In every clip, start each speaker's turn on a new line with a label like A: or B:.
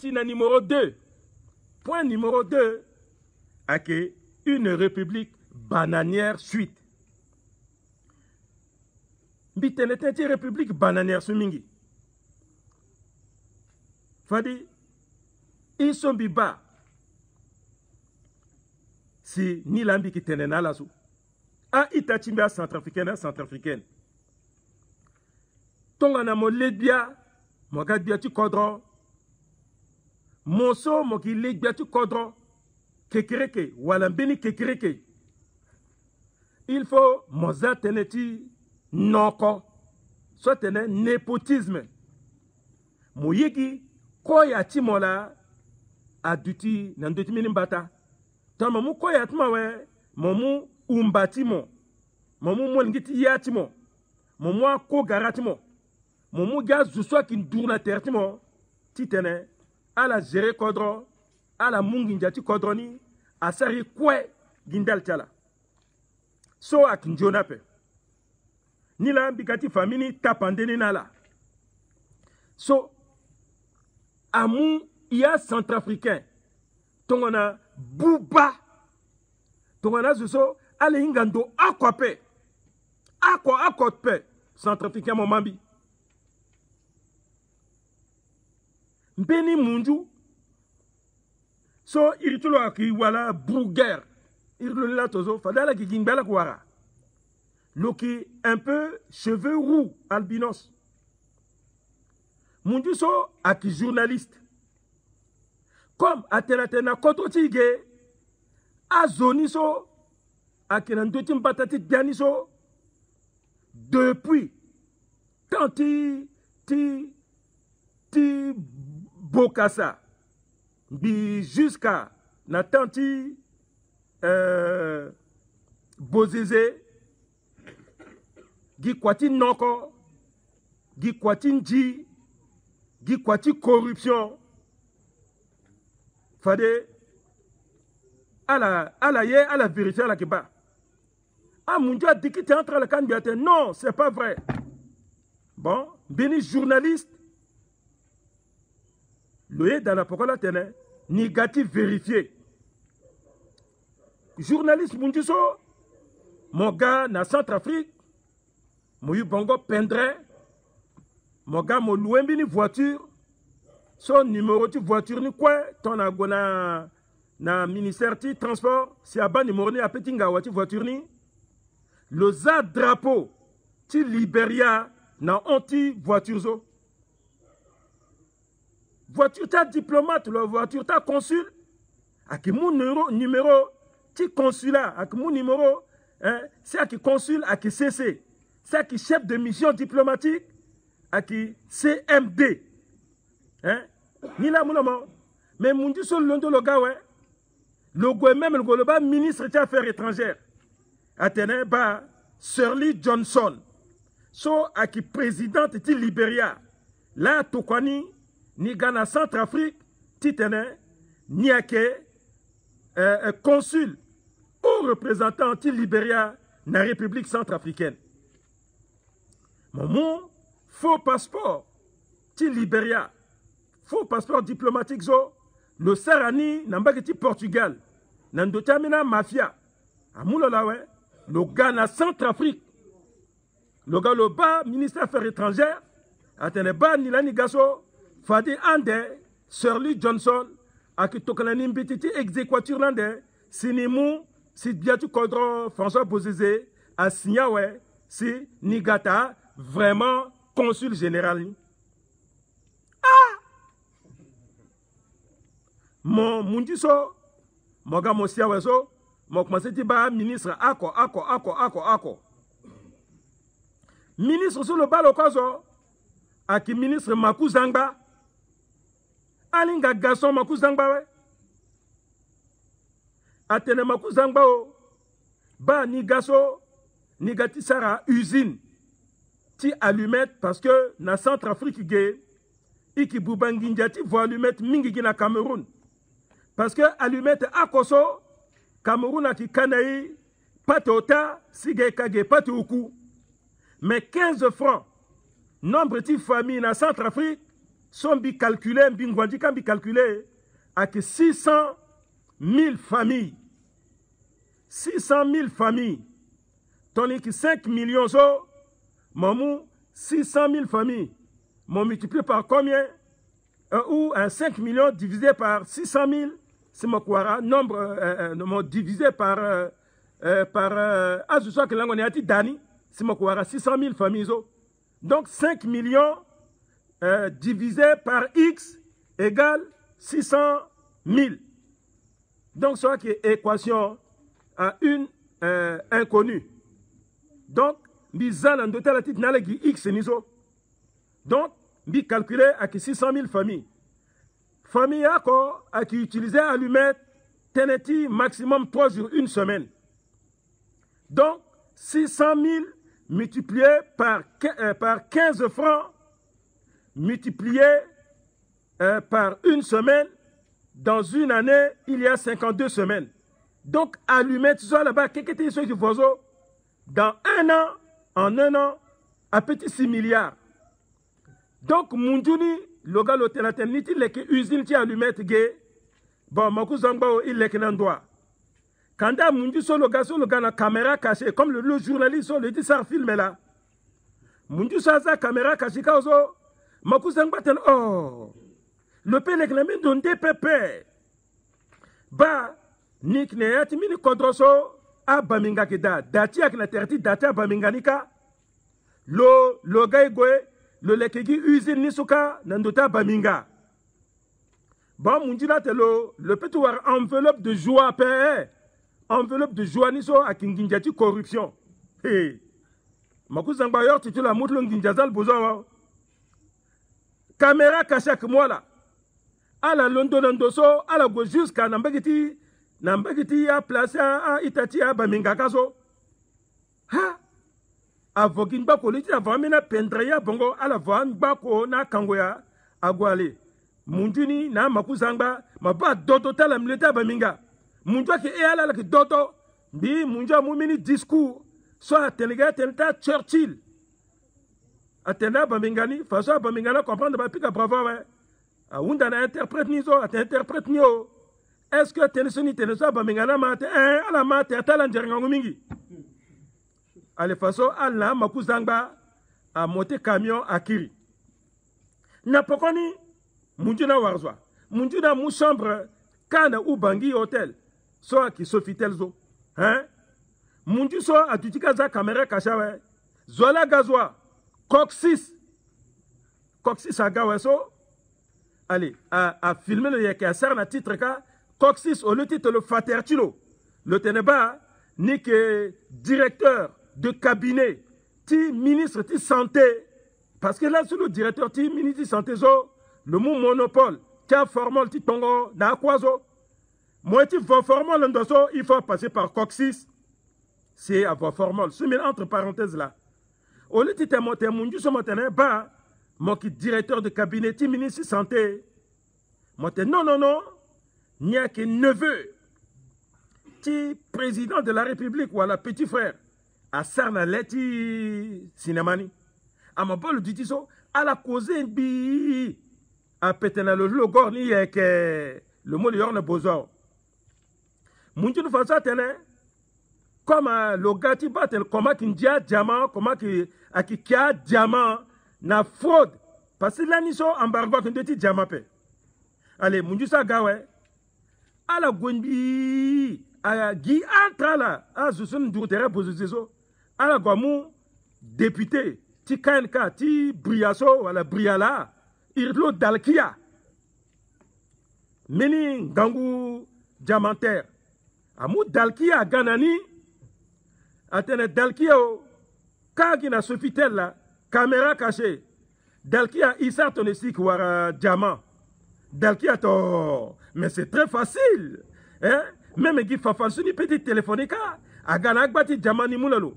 A: Tina numéro 2. Point numéro 2. Une république bananière suite. Mbitenetenti république bananière sumingi. Fadi, ils sont biba. Si ni lambi qui tenena la sou. A itachimba centrafricaine. Tongana mo lebia, mo gadbia tu kodro. Monso mo ki lebia tu kodro. Kekereke, walambeni kekereke. Il faut moza teneti noko. Soit tene népotisme. Mo yegi koya timola aduti nanduti minimbata. Tant mamu koya timo we, mamu umbatimo. Mamu molingiti yatimo. Mamu ko garatimo. Mamu gaz juswa kin dourna tertimo. Titene ala gérer kodro, ala munginjati kodroni, asari kwe gindal tala. So ak njonape. Nila bikati famini tapandeni nala. So amu ya centrafricain. Tongona buba. Tongona zuso ale ingando akwape. Akwape. Centrafricain momambi. Mbeni munju. So iritulo aki wala bruguer. Iritulo la tozo. Fadala ki gingbala kwara. Loki un peu cheveux roux albinos. Munju so aki journaliste. Comme atena koto tige azoni so akena ndoti mbatati diani so depuis tanti ti Bokassa bi jusqu'à na tanti Bozeze gi kwati noko gi kwati nji gi kwati corruption fade à la vérité à la kiba. Ah mon Dieu, dit qu'il était entre le candidat. Non, c'est pas vrai. Bon, béni journaliste. Loye dans la pokola tene, négatif vérifié. Journaliste mon Dieu, mon gars na Centrafrique, mon yu bongo pendre, mon gars mon loué bini voiture. Son numéro de voiture ni quoi ton agona na ministère du transport si aba numéro ni apetinga wati voiture ni le za drapeau ti Liberia na anti voiture zo voiture ta diplomate la voiture ta consul aki mon numéro ti consulat aki mon numéro hein c'est aki consul aki CC c'est aki chef de mission diplomatique aki CMD. Hein? Ni la moulama. Mais mon Dieu, sur le gawe. Le goût même le ministre des Affaires étrangères. Atene ba Shirley Johnson. So aki présidente de Liberia. Là, Tokwani, ni Ghana Centrafrique, titene, ni ake consul ou représentant de Liberia na République centrafricaine. Mon faux passeport de Liberia. Faux passeport diplomatique zo le sarani nambaki Portugal nandotamina mafia amulo lawe le Ghana Centrafrique le gars le bas ministre des Affaires étrangères atene ba nilani gaso fadi ande Shirley Johnson akitokana mbititi exéquature lande sinimu si biatu kodro François Bozeze a signawe si nigata vraiment consul général. Mon diso, mon gars, mon siaweso, mon commencé à ministre ako. Ministre sur le bas lokazo, aki ministre Makuzangba, alinga garçon Makuzangba we. Atene Makuzangba o, ba ni gaso, ni gati sara usine, ti allumette parce que na Centrafrique gay, iki bubanginjati vo allumette mingi na Cameroun. Parce que allumette à Koso, Cameroun a qui Kanaï, Patota, Sige Kage, Patoukou. Mais 15 francs, nombre de familles dans Centrafrique, sont calculés, calculé avec 600 000 familles. 600 000 familles. Tandis que 5 millions, mamou, 600 000 familles. M'ont multiplié par combien? Ou 5 millions divisé par 600 000, c'est mon quoi, nombre divisé par je sais que là on est à Dani, c'est mon quoi, 600 000 familles. Donc 5 millions divisé par X égale 600 000. Donc c'est une équation à une inconnue. Donc, bizarre en doté la petite nalegi X niso. Donc, bi calculé avec 600 000 familles. Famille à qui utilisait allumette, teneti maximum 3 jours, une semaine. Donc, 600 000 multiplié par 15 francs, multiplié par une semaine, dans une année, il y a 52 semaines. Donc, allumette, tu vois là-bas, qu'est-ce que tu sais, voisin? Dans en un an, à petit 6 milliards. Donc, Mundjuni, le gars, l'hôtel, il est que usine qui allumette gay. Bon, Makou Zangbo, il est que l'endroit. Quand Mundju sur le gars, la caméra cachée, comme le journaliste, le dit ça, film là. Mundju sur la caméra cachée, Makou Zangbo, oh, le père est que la main donne des pépés. Bah, Nick Neyat, mini Kodroso, a Baminga Keda, Dati ak na terti, Dati a Baminganika, le gars le lekegi usine Nisuka, Nandota Baminga. Bon, Mundjila le petit war enveloppe de joie, père, enveloppe de joie Niso à Kinginjati corruption. Hey, Makouzangbayor, tu la montre l'Nginjazal Bozo. Caméra cachée avec moi là. À la London Dosso, à la go jusqu'à Nambagiti. Nambagiti a placé à Itati à Bamingakaso. Ha! Avokin Bako, l'iti avant mena Pendraya Bongo, à la voix Bako na Kangoya, à Guale. Munduni na Makuzangba, ma ba dodo tala mleta Baminga. Mundua ki e ala la ki dodo, bi Mundua mumini discours, soit Telega Tenta Churchill. Atena Bamingani, façon Bamingana comprendre Bapika bravo, ouais. Aounda na interprète nizo, at interprète nio. Est-ce que Tennessee Tennessee Bamingana mate, à la mate, à Talangerangomingi? Allez, façon, Allah, Makuzangba, a monté camion à Kiri. N'a pas connu, Munduna Warzwa. Munduna mou chambre, Kana ou Bangui Hotel, soit qui Sofitelzo. Hein? Mundu soit à Tutikaza caméra Kachawe. Zola Gazwa, Coxis. Coxis à Gaweso. Allez, à filmer le yeke, à serre na titre ka. Coxis, au le titre le Fatertilo. Le Ténéba, ni que directeur de cabinet, ti ministre ti santé, parce que là, c'est le directeur ti ministre ti santé, le mot monopole, qui a formé ti tongo, na quoi moi, ti formol l'endosso, il faut passer par Coxis, c'est à formol. C'est entre parenthèses là. Au lieu de monter mon Dieu, bah, moi qui directeur de cabinet, ti ministre ti santé, moi non, il n'y a que neveu, ti président de la République ou à la petit frère. À Sarna Leti Cinémani. À ma bol du tiso, à la cause bi, à Petena le logo, ni que le mot de yorne bozo. Munju de façon tene, comme le gati batel, comment qui dia diamant, comment qui a qui a diamant, na fraude. Parce que là, ni so embargo qui dit diamant pe. Allez, Munju sa gawe, à la gwenbi, à Guy Antrala, à Zusun Doutere Bozozo. Alors, comme député, ti Kanka, ti Briaso, à la Briala, Irlo Dalkia, Meni Gangu Diamantaire, Amou Dalkia Ganani, Atene Dalkia, Kagina Sofitel là, caméra cachée, Dalkia Issa Tonesik Wara Diamant, Dalkia to, mais c'est très facile, hein, même Guy Fafalsuni petit téléphonica, à Ganagbati Diamani Moulalo.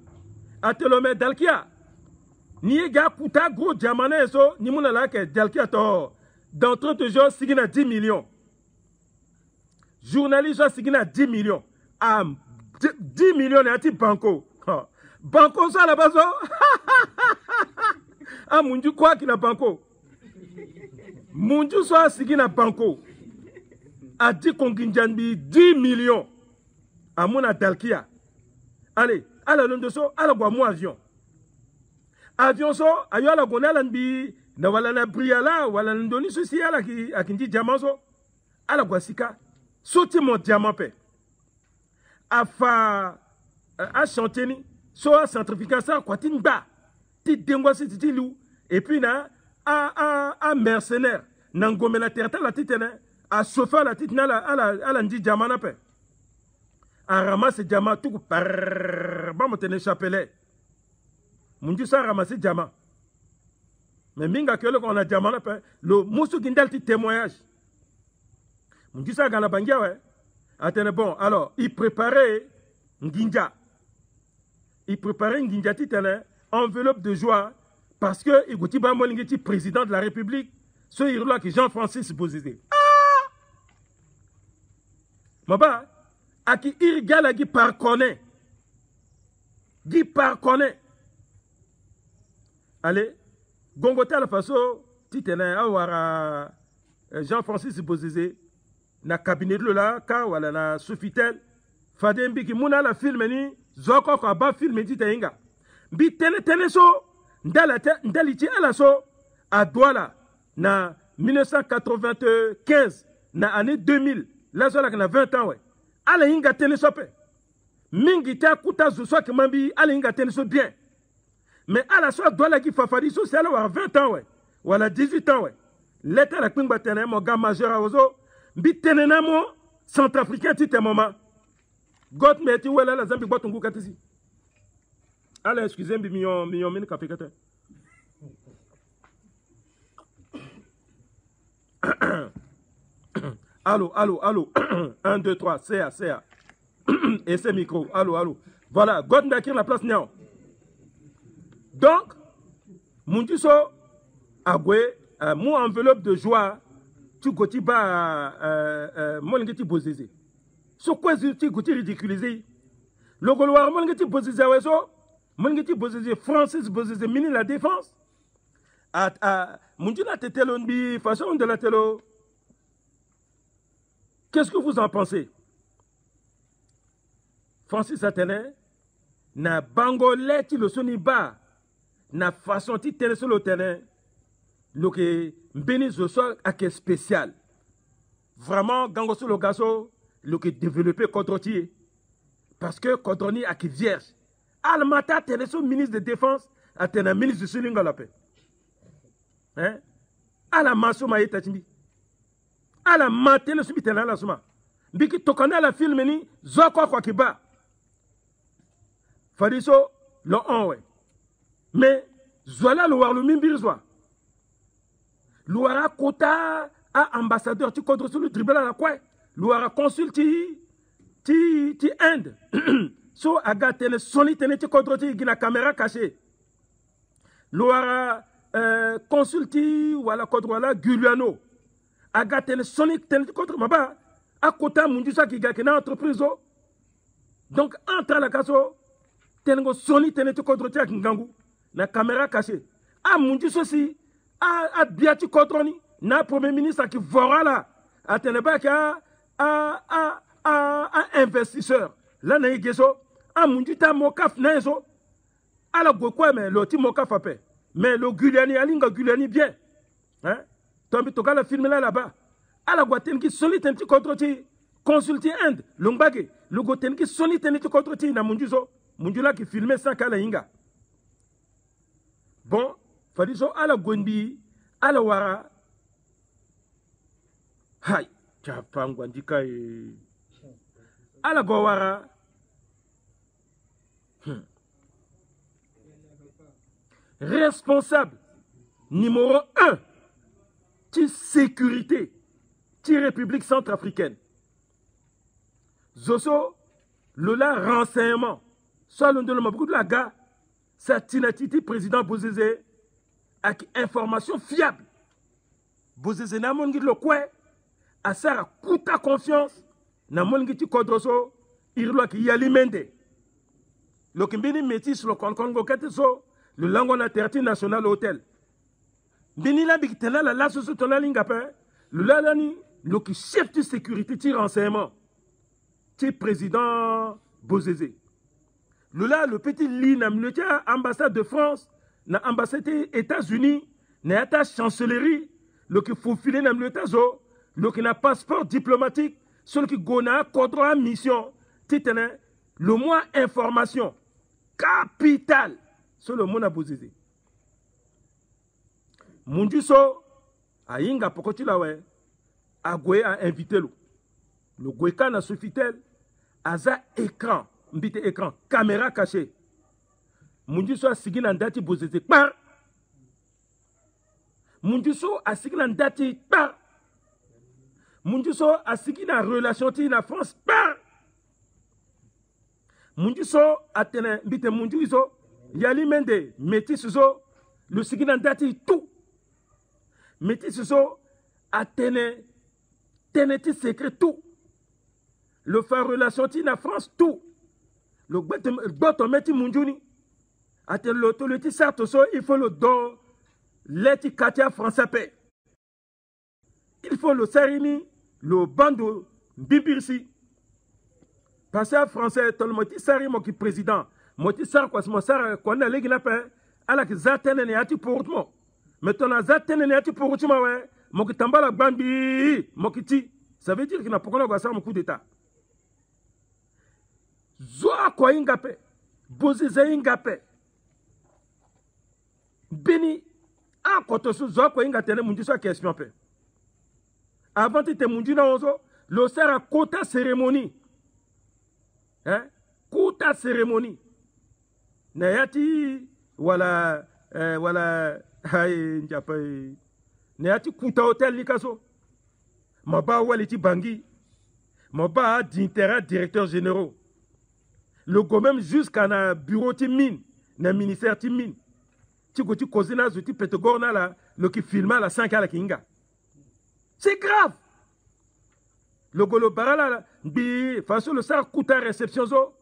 A: Atelome Dalkia. Ni ga kuta gros diamane so ni muna la ke Dalkia to. Dans 30 jours sigina 10 millions. Journaliste sigina 10 millions. 10 millions na ti banco. Banco ça la baso. Ah Munju quoi qui na banco. Munju so sigi na banko. A dit qu'on ginjanbi 10 millions. À mon Dalkia. Allez, à la londe so, à la guamou avion. Avion so, ayo la gonalan bi, na wala na briala, wala ndoni souci à la qui a kindi diamant so, à la guasika. Sauti mon diamant pe. Afa, a chanter ni, so a centrifugal ça, quoi tin ba. Ti dengwa si ti lou. Et puis na, a mercenaire. Nangome la terre, la titene. A chauffeur la titene, à la ndi diamant na pe. A ramasse diamant, tout par, bon, me tenez chapelet. Munju sa ramasse diamant. Mais minga que le qu'on a diamant là, le moussou gindal ti témoignage. Munju sa gana bangia ouais. Attendez bon, alors il préparait Nginja. Il préparait Nginja ti tene enveloppe de joie parce que il gouti ba molingeti président de la République, ce là qui Jean-Francis Bozizé. Ah! Maba aki irgala gi par connaît. Gi par connaît. Allez, gongote à la façon, titene awara Jean-Francis Bozizé, na cabinet de là, ka wala na Sofitel, fadembi ki muna la film ni, zoko ko ba film tite inga. Bi tene so, ndaliti ala so, à Douala, na 1995, na année 2000, là so la na 20 ans ouais. Ala inga tene so pe. Mingi ta kuta zo so ki mambi, ala inga tene so bien. Mais à la soirée, doit la qui fafadi social avoir 20 ans, ouais. Ou à la 18 ans, ouais. L'état la ping batene, mon gars majeur à ozo. Bitenena mo, centrafricain, tite maman. God meti ou la zambi boit ton goût katisi. Allez, excusez-moi, million mine café kate. Allô. 1, 2, 3, CA. Et c'est micro. Allô. Voilà, God m'akir la place niao. Donc, Munju so agwe mon enveloppe de joie tu goti ba molingeti Bozizé. So quoi tu goti ridiculisé. Le goloir molingeti Bozizé weso molingeti Bozizé Francis Bozizé ministre de la défense. Munju la tetelo bi façon de la telo. Qu'est-ce que vous en pensez? Francis Atene na bangolé ti le soniba. Na façon ti tene sur le terrain, le que béni ce soir à quel spécial. Vraiment, gango sur le gazo, le que développé contre ti. Parce que contre ni à qui vierge. Almata tene sur ministre de défense, à tene ministre de Sulinga la paix. Hein? À la maso ma yetachimbi. À la matene subi tene la suma. Biki tokana la film ni, zoko kwa kiba. Fadiso, le on ouais. Mais, voilà le warlo mimbirzoa. L'ouara kota à ambassadeur, tu contre sur le tribunal à la quoi? L'ouara consul ti Inde. So aga tene soni tene ti contre ti gina caméra cachée. L'ouara consul ti wala contre wala Guliano. Aga tene soni tene ti contre maba. A kota mundusa ki ga kena entreprise. Donc, entre la kaso, tene soni tene ti contre ti akingangu. Na caméra cachée. Ah, mon Dieu, ceci. Ah, biati controni. Na premier ministre qui voit là. Ah, teneba qui investisseur. Là, na yegeso. Ah, mon Dieu, ta mokaf na yeso. Ah, la quoi, mais le ti mokaf a fait. Mais le Guliani, alinga Guliani bien. Hein? Tombi toka la film là-bas. Ah, la guaten qui solide un petit contre-ti. Consulti Inde. Longbage. Le goten qui solide un petit contre-ti. Na mon Dieu, mon Dieu là qui filmait ça kala inga. Bon, fadiso ala gwenbi, ala wara. Hay, chapangwa ndika e. Ala go wara. Responsable numéro 1 de sécurité de République centrafricaine. Zoso, Lola renseignement. Soit l'on donne beaucoup de la gare. C'est Tinatiti, président Bozizé, avec information fiable. Bozizé n'a pas le quoi, à ça, kuta confiance, n'a pas de kodroso, il doit qu'il y a l'imende. Le Kimbini métis, le Congo, le langue national hôtel. Benila bikitena la la soso tona lingape. Le lalani, le chef de sécurité ti renseignement. Ti président Bozézé. Le petit lit na militaire ambassade de France, na ambassade des États-Unis, na ta chancellerie, le qui faut filer na militaire zo, le qui n'a passeport diplomatique, celui qui gona kodra mission, titene, le moins information capital sur le monde à Bozézé. Mundiso a yinga pokoti la we, a gwe a invité le gweka na sofitel, aza écran. Mbite écran, caméra cachée. Mundiso a signé dans date Bozézé par. Mundiso a signé dans date par. Mundiso a signé dans relation ti na France par. Mundiso a tenu mbite Mundiso yali mende métis le signé dans date tout. Métis a tenu ti secret tout. Le faire relation ti na France tout. Le bottom meti munjuni. Ate l'autorité certes il faut le don l'eti katia français paix. Il faut le serini le bando bibirsi. Parce que français tout le moti seri mo ki président. Moti sar quoi mo sar qu'on a legi na paix ala ki zatene ne ati pourutmo. Mais ton zatene ne ati pourutmo ouais mo ki tambala bambi mo ki ti. Ça veut dire qu'il n'a pas qu'on a un coup d'état. Zoa kwa ingape, Bozézé ingape. Beni, a kotosu zoa kwa ingatene mundiso a question pe. Avant te mundi na ozo, le ser a kota cérémonie. Hein? Kota cérémonie. Nayati, wala, nayati kuta hotel likaso. Maba waliti bangi. Maba d'intérêt directeur généraux. Le go même jusqu'à un bureau de mine, un ministère de mine. Tu go tu causes na zuti petogorna là, le qui filma la 5 à la kinga. C'est grave. Le go le barala bi façon le sar kuta réception zo.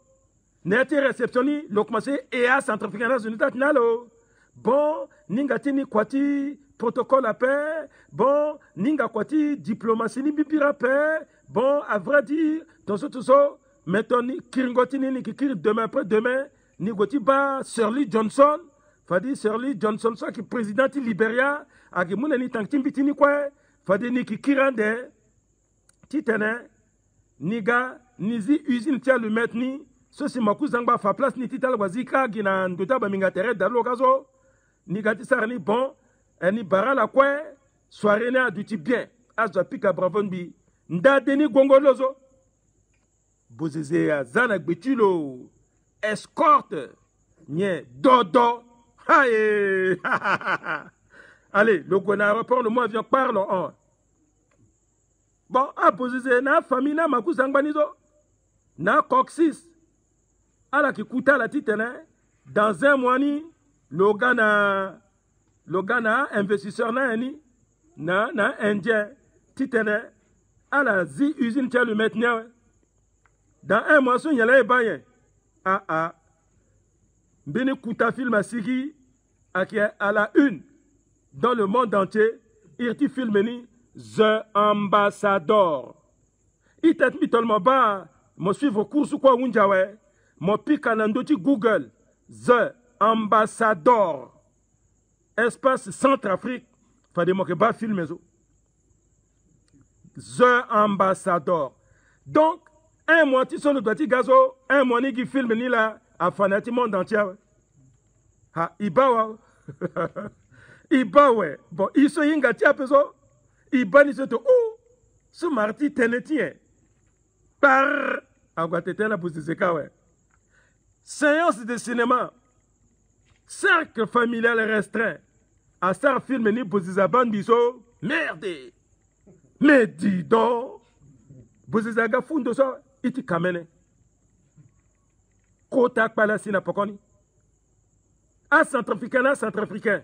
A: N'était réceptionné le commencé EA centrafricaine unité nalo. Bon, ninga tini kwati protocole à paix. Bon, ninga kwati diplomatie ni bibira paix. Bon, à vrai dire, dans ce tout ça. Maintenant, Kiringotini ni kikir demain après demain, ni goti ba Shirley Johnson, fadi Shirley Johnson soit qui président du Libéria, a qui mouna ni tank timbitini quoi, fadi ni kikirande, titane, niga, nizi usine tia le mettre ni, ceci makou zangba fa place ni tital wazika gina ndota ba mingatere dalo kazo, niga tisarni bon, ni bara la quoi, soirée na du ti bien, azwa pika bravon bi, nda deni gongolozo. Bozézé a zana gbetulo escorte nye dodo haye allez le gouvernement aéroport le mois vient parle en bon a Bozézé na famille na makuzangbanizo na coxis ala ki kuta la titene dans un mois ni le gana investisseur na ni na indien titene ala zi usine tia le mettre. Dans un mois, il y a un ah. Bini Kouta film à Sigi, à la une, dans le monde entier, il y a film The Ambassador. Il y a tellement bas, je suis au cours sur quoi Unjawe, mon pic en Google, The Ambassador. Espace Centrafrique, il faut que je filme. The Ambassador. Donc, un mois, tu sonnes le gazo, un mois, qui filme ni là, à fanatique monde entier. Ha, ibawa. Ibawe. Bon, ils sont ingati à peso. Ibani se to, ou, ce marti tenetien. Par, aguatete la bouzizeka, ouais. Séance de cinéma. Cercle familial restreint. À ça, film ni bouzizaban biso. Merde. Mais dis donc. Bouzizaga fundo ça. Iti kamene. Kota palasina pokoni. A centrafricain.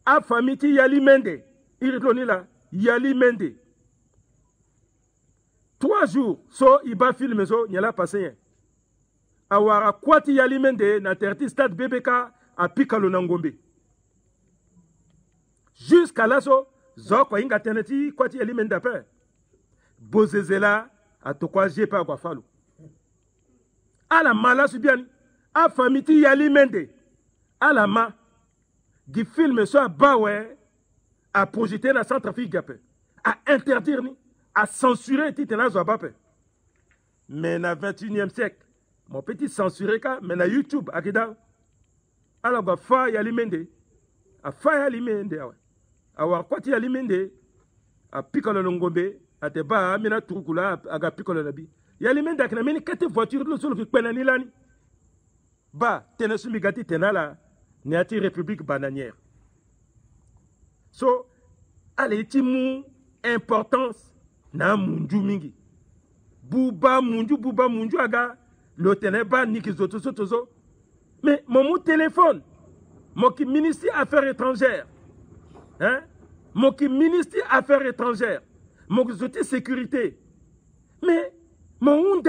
A: A famille ti yali mende. Iritloni la. Yali mende. 3 jours. So iba filme so. Nyala passé. Awara kwati yali mende. Na terti stade BBK. A Pikalo Nangombe. jusqu'à là so zoko inga teneti kwati elimenda pe bozezela atokwa jepa kwa falu ala mala subiani a famiti yalimende ala ma gi film so bawe a projeter na Centrafrique gape a interdire ni a censurer titena zo bape mais na 21e siècle mon petit censuré ka mais na YouTube akida ala ba fa yalimende a fa yalimende awa awa kwati yalimende a pikolo ngombe ate ba mina turukula aga pikolo nabi yalimende akina mini kete voiture lo solo ki kpenani lani ba tenesumi gati tenala ni ati république bananière so ale timu importance na munju mingi buba munju aga lo teneba niki zoto sotozo mais mon téléphone mon qui ministre affaires étrangères hein mon qui ministre affaires étrangères mon zoti sécurité mais mon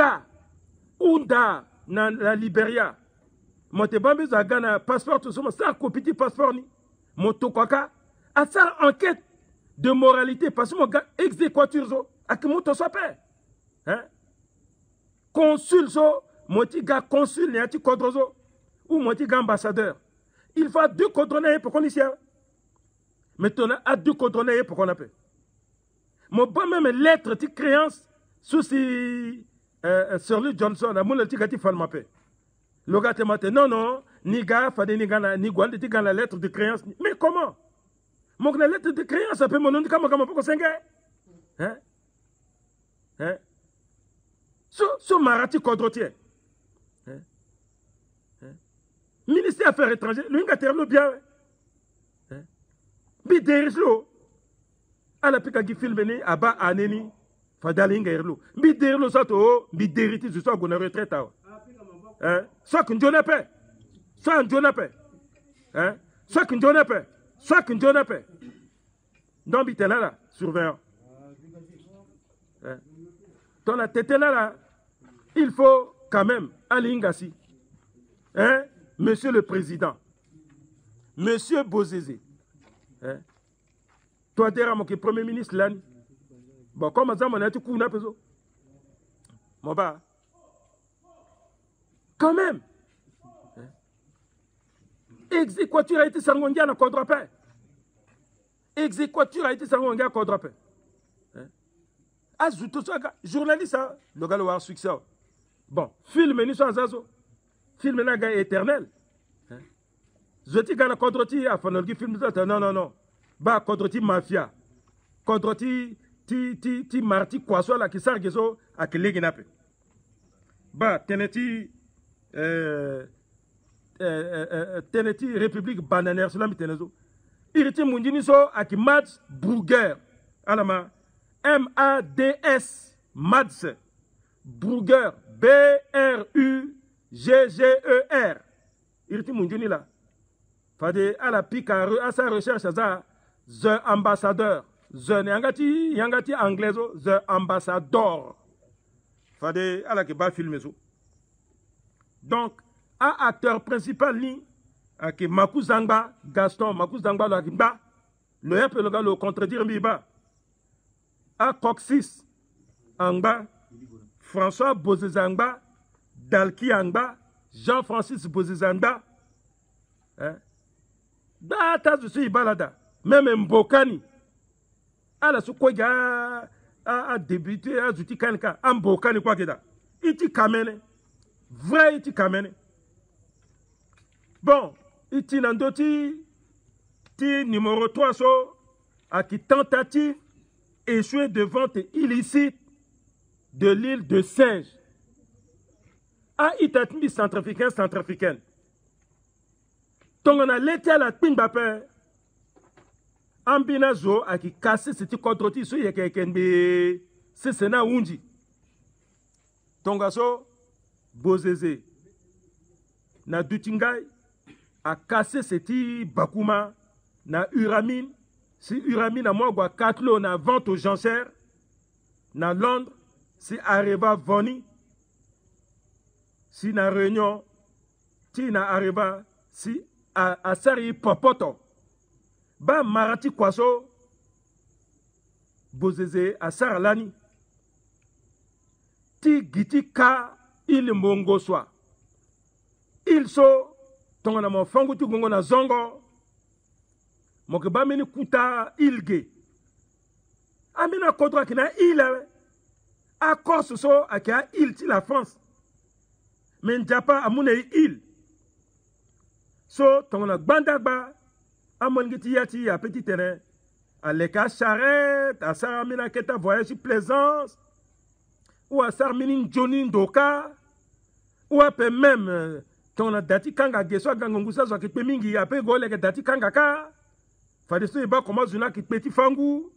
A: unda na la Libéria mon te bambi za gana passeport tout ça ça copie passeport ni mon tokwaka a ça enquête de moralité parce que mon gars exécuteur zo ak mon to sope hein consul zo mon ti gars consul ni ati kodrozo ou mon ti gars ambassadeur il faut deux coordonnées pour qu'on ici mais tu as deux coordonnées pour qu'on appelle mon bon même lettre de créance sous si sur le Johnson a mon petit gâti falmapé le gars te mate non ni gars fade ni gana ni gwal de la lettre de créance mais comment mon la lettre de créance appelle mon nom de comment pour cinq hein so marati kodrotier hein ministère affaires étrangères lui ngate lo bien hein bi derislo ala pika gi filme ni aba aneni fadali ngairlo bi derlo sato bi deriti so go na retraite awa hein so que njona pe so njona pe hein so que njona pe so que njona pe donc bi tenala surveillant hein ton la tête là il faut quand même aller ingasi hein monsieur le président monsieur Bozezé hein toi t'es mon premier ministre là bon comme ça mon ati kuna peso mon ba quand même exécuteur a été sangongia na kodrope exécuteur a été sangongia kodrope azuto soga journaliste le gars le succès bon film ni so zazo film na gars éternel zoti gana kodroti afanolgi film ça non ba kodroti mafia kodroti ti marti kwaso la ki sargezo akilegi nape ba teneti république bananière cela mitenezo iriti mundini so aki Mads Brugger alama MADS Mads Brugger BRUGGER iriti mundini la fade ala pika à sa recherche za the ambassadeur the yangati anglaiso the ambassador fade ala ke ba filmer so donc a acteur principal ni ake Makuzangba Gaston Makuzangba lo akimba le yep le gars le contredire mbiba a Coxis Angba François Bozezangba Dalki Angba Jean-Francis Bozezangba hein data je suis balada même Mbokani ala su ko ga a débuté a zuti kanka Mbokani kwa keda iti kamene vrai iti kamene bon iti nandoti ti numéro 3 so à qui tentative échouée de vente illicite de l'île de Singe à itatmi centrafricaine donc on a l'été à la Pimbape ambina zo à qui casse cette contrôle so yeke kende c'est sena unji donc aso Bozezé na dutingai a cassé cette bakuma na uramine si uramine a moi gwa 4 lots na vente aux enchères na Londres si Areva Voni si na Réunion ti na Areva si a Sari Popoto ba marati kwaso bozeze asara lani ti giti ka il mongo swa il so tongana mo fangu ti gongo na zongo moke ba meni kuta ilge amina kodra kina il a Corse so akia il ti la France mais Japan amune il so tongana gbandagba amongiti yati a petit terrain à l'écart charrette à saramina keta voyage plaisance ou à sarminin Johnny Doka ou à peu même tongana dati kanga geso gangongusa zo ki pemingi a pe gole ke dati kanga ka fadiso iba koma zuna ki petit fangu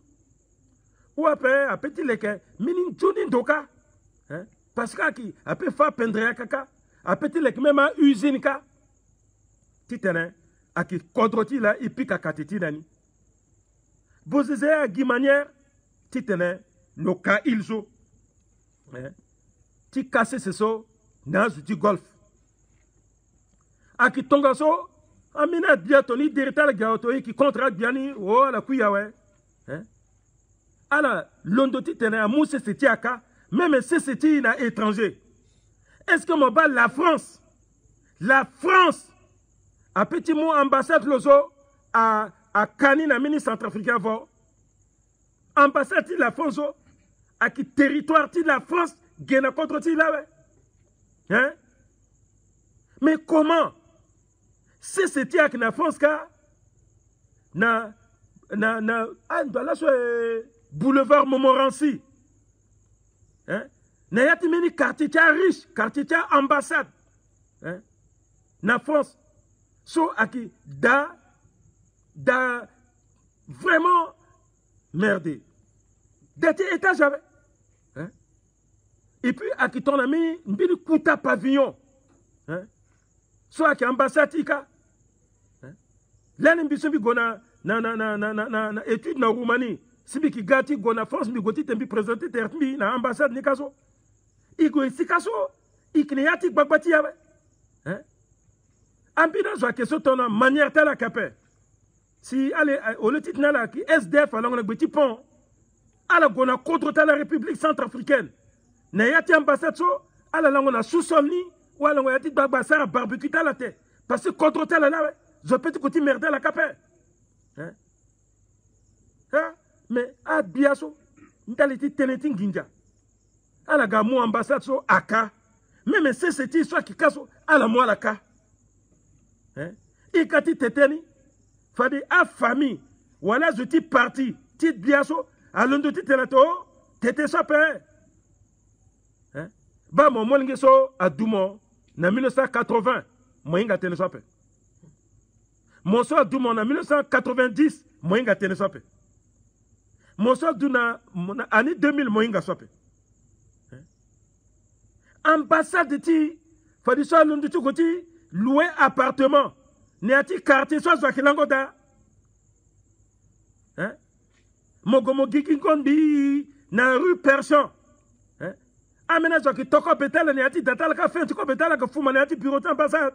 A: ou à petit leke minin Johnny Doka hein parce que a pe fa pendre kaka a petit leke même à usine ka titene a ki kodroti la ipika katiti dani bozeze a guimanière titene no ka ilzo ti kase seso na zuti golf a ki tonga so amina biato ni directeur gaoto ki contrat biani o la kuyawe ala londo titene a mousse seti aka même seti na étranger est-ce que mo ba la France a petit mot ambassade lozo à Kani na mini centrafricain vo ambassade de la France à qui territoire de la France gena contre ti là hein mais comment c'est à la France ka na là sur boulevard Montmorency hein na yati mini quartier riche quartier ambassade hein na France so aki da vraiment merdé d'être étage avec hein et puis aki ton ami mbili kuta pavillon hein so aki ambassade ka hein l'année biso bi gona na étude na Roumanie sibi ki gati gona France mi goti tembi présenter termi na ambassade ni kaso iko isikaso ikneyati gbagbati yawe hein ambina zo question ton manière telle capé si allez au le titre là qui SDF alors on a petit pont ala gona contre la République centrafricaine na yati ambassade so ala lango na sous-sol ni ou ala yati bagba sara barbecue la tête parce que contre telle là je peux te côté merde la capé hein mais a biaso ndaliti teneti nginja ala ga mo ambassade so aka même c'est soit qui kaso ala mo ala ka hein ikati teteni fadi a famille voilà je ti parti ti biaso alondo ti telato tete so pe hein ba mo molinge so adumo na 1980 moinga tene so pe mo so adumo na 1990 moinga tene so pe mo so duna année 2000 moinga so pe ambassade ti fadi so alondo ti goti louer appartement Néati quartier soit Zwakilango da. Hein? Mogomo Gikinkondi na rue Perchan. Hein? Amena Zwaki toko betala néati datala ka fait toko betala ka fuma néati bureau d'ambassade.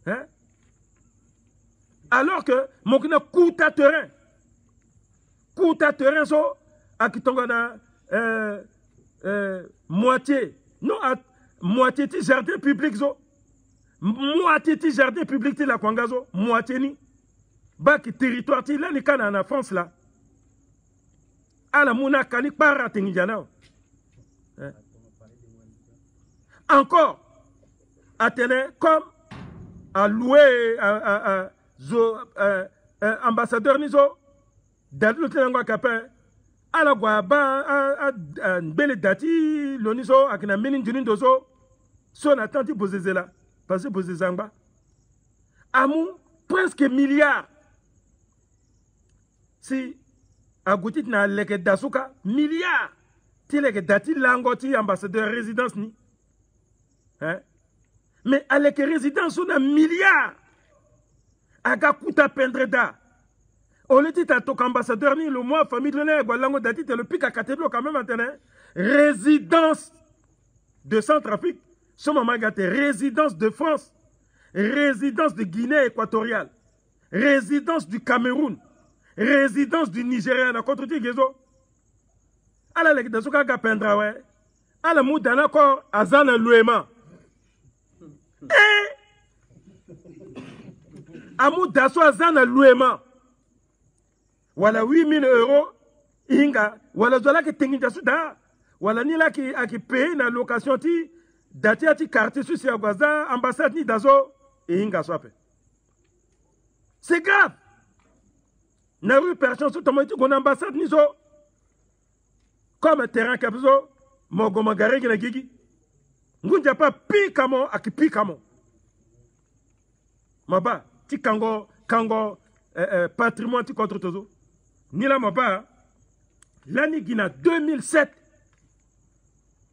A: Hein? Alors que mokina kuta terrain. Kuta terrain so akitonga na moitié. Non à moitié ti jardin public so. Moitié ti jardin public ti la Kwangazo, moitié ni. Baki territoire ti là ni kana na France là. Ala muna kani para tingijanao. Encore Athénée comme à louer ambassadeur nizo dadlo tenangwa kapé ala gwa ba bele dati lonizo akina minin junindozo so na tanti bozezela. Parce que vous avez amou presque milliard. Si à Goutit na leke dasuka milliard. Ti leke dati langoti ambassadeur résidence ni. Hein? Mais à leke résidence on a milliard. Aga kuta pendreda. Au lieu de tok ambassadeur ni le mois famille de l'Église lango dati te le pic à cathédrale quand même maintenant. Résidence de Centrafrique. Somama gate résidence de France, résidence de Guinée équatoriale, résidence du Cameroun, résidence du Nigeria, na contre Tigezo. Ala lek daso ka pendra we. Ala mu dana ko azana luema. Amu daso azana luema. Wala 8 000 euros inga wala zola ke tengi daso da. Wala ni la ki paye na location ti dati ati quartier sur sia gwaza ambassade ni daso inga swape. C'est grave. Na rue Perchon sur tomati kon ambassade ni so. Comme terrain kapzo mogoma gare na gigi. Ngunja pa pi kamo akipi kamo. Maba ti kango patrimoine ti contre tozo. Ni la maba l'année gina 2007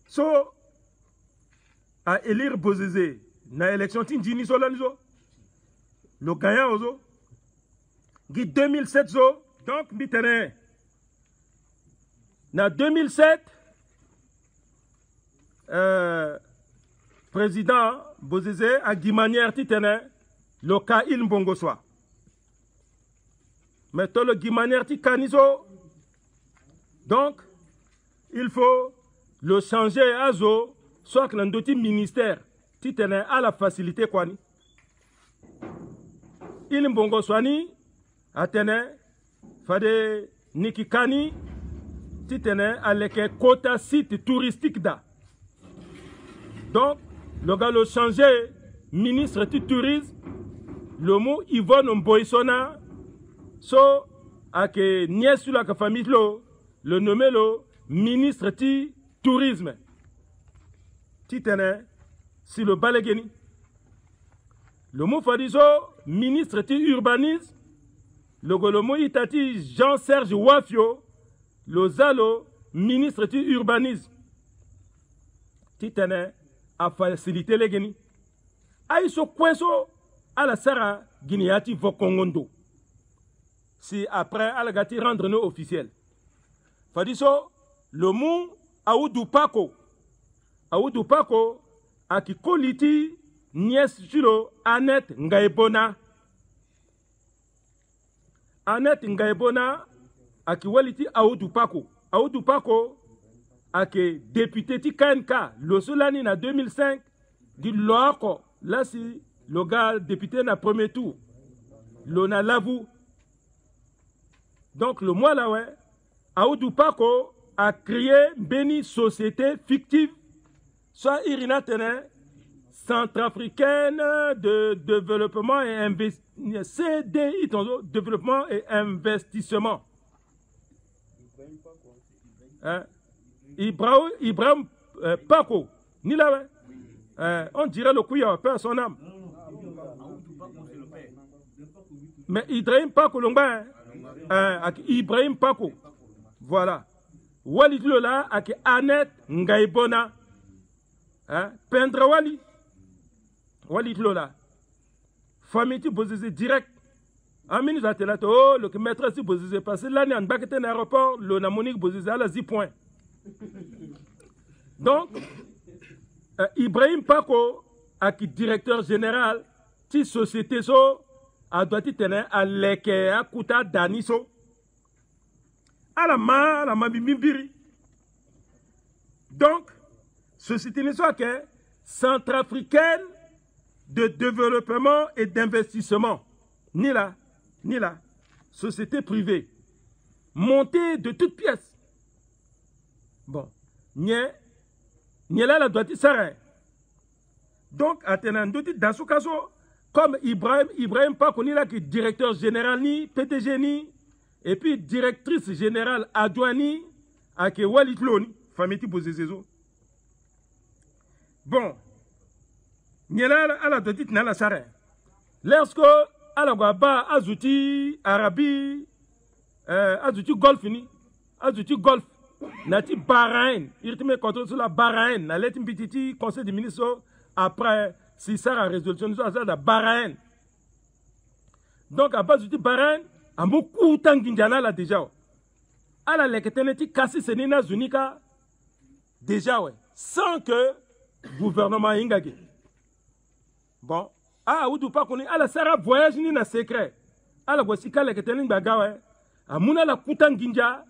A: so à élire Bozizé na élection ti njini so lanizo. Le gagnant ozo. Gi 2007 so donc bitene. Na 2007 président Bozizé a Guimanière titene le cas il mbongo soa. Mais tout le Guimanière ti kanizo. Donc il faut le changer à zo soit que l'endoti ministère titene à la facilité quoi ni. Il mbongo soa ni atene fade nikikani titene avec quota site touristique da. Donc, le gars le changé, ministre du tourisme, le mot Yvonne Mboisona, so, ake nièce la famille lo, le nommé lo, ministre du tourisme. Titene, si le balégeni. Le mot fadiso, ministre du urbanisme, le mot itati Jean-Serge Wafio, le Zalo, ministre du urbanisme. Titane a facilité les Guinéens. Aïso Kwenso à la Sara Guinéati Vokongondo. Si après Alagati rendre nos officiels. Fadiso, le mou Aoudou Pako. Aoudou Pako a qui koliti nièce Julo Annette Ngaebona. Annette Ngaebona a qui waliti Aoudou Pako. Aoudou Pako a qui député ti KNK. Le solani na 2005 dit l'orco. Là si le gars député na premier tour. L'on l'avoue. Donc le mois là ouais. Aoudou Pako a créé une société fictive. Soit Irina Tenet, centrafricaine de développement et investissement. CDI, développement et investissement. Hein? Ibrahim Pako. Ni là, on dirait le couillard, père son âme. Mais Ibrahim Pako, Ibrahim Pako. Voilà. Walid Lola avec Annette Ngaibona. Hein? Pendre Wali. Walid Lola. Famille Bozizé direct. En minute à télé, oh, le maître si Bozizé passé l'année en bas de l'aéroport, le Namonique Bozizé à la 10 points. Donc, Ibrahim Pako, qui directeur général, de société so, a doit tenir à l'eke à Kouta Daniso. À la main bimbiri. Donc, société n'est pas que centrafricaine de développement et d'investissement. Ni là. Société privée. Montée de toutes pièces. Bon. Ni là, la doit s'arrêter. Donc, dans ce cas, comme Ibrahim Pako, ni là qui est directeur général, ni PDG, ni, et puis directrice générale Adouani, à qui Walid Loni, famille Bozizézo. Bon. Ni là, à la doit n'a la s'arrêter. Lorsque, à la Guaba, Azouti, Arabi, Azouti Golf, Azouti Golf. Nati Bahreïn, il te met contrôle sur la Bahreïn, na lettre petit conseil des ministres après si ça a résolution sur la Bahreïn. Donc à base du Bahreïn, à beaucoup de temps d'Indiana là déjà. À la lecteneti cassé Sénina Zunika déjà ouais, sans que gouvernement ingagé. Bon, ah ou pas qu'on à la Sarah voyage ni na secret. ala gwasika le keteni bagawe amuna la kutanginja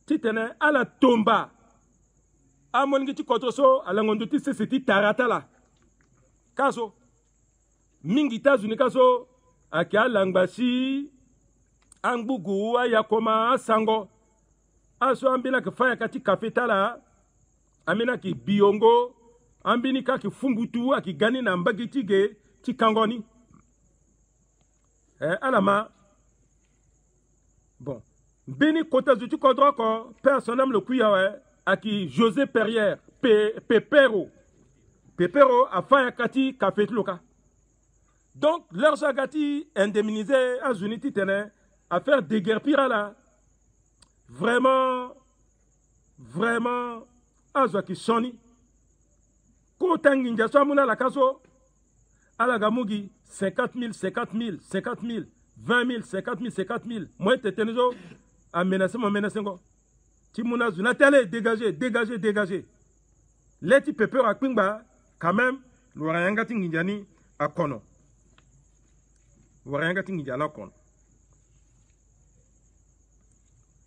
A: titene ala tomba amongi ti kotoso ala ngondo ti seseti tarata la kaso mingi États-Unis kaso aki alangbashi angbugu ayakoma asango aso ambina ke faya kati kafetala amina ki biongo ambini ka ki fumbutu aki gani na mbagitige ti kangoni alama bon beni kota zuti kodroko personnel le kuyawe aki José Perrière Pepero a faya kati kafetloka. Donc leur sagati indemnisé à Zuniti tene à faire déguerpir là vraiment azwaki soni ko tanginja so amuna la kaso ala gamugi 50 000 20 000 50 000 moi tetenezo a menacé ngo timuna zuna tele dégager leti Pepero akpingba quand même l'orayanga tinginjani akono waranga tingi jala kon.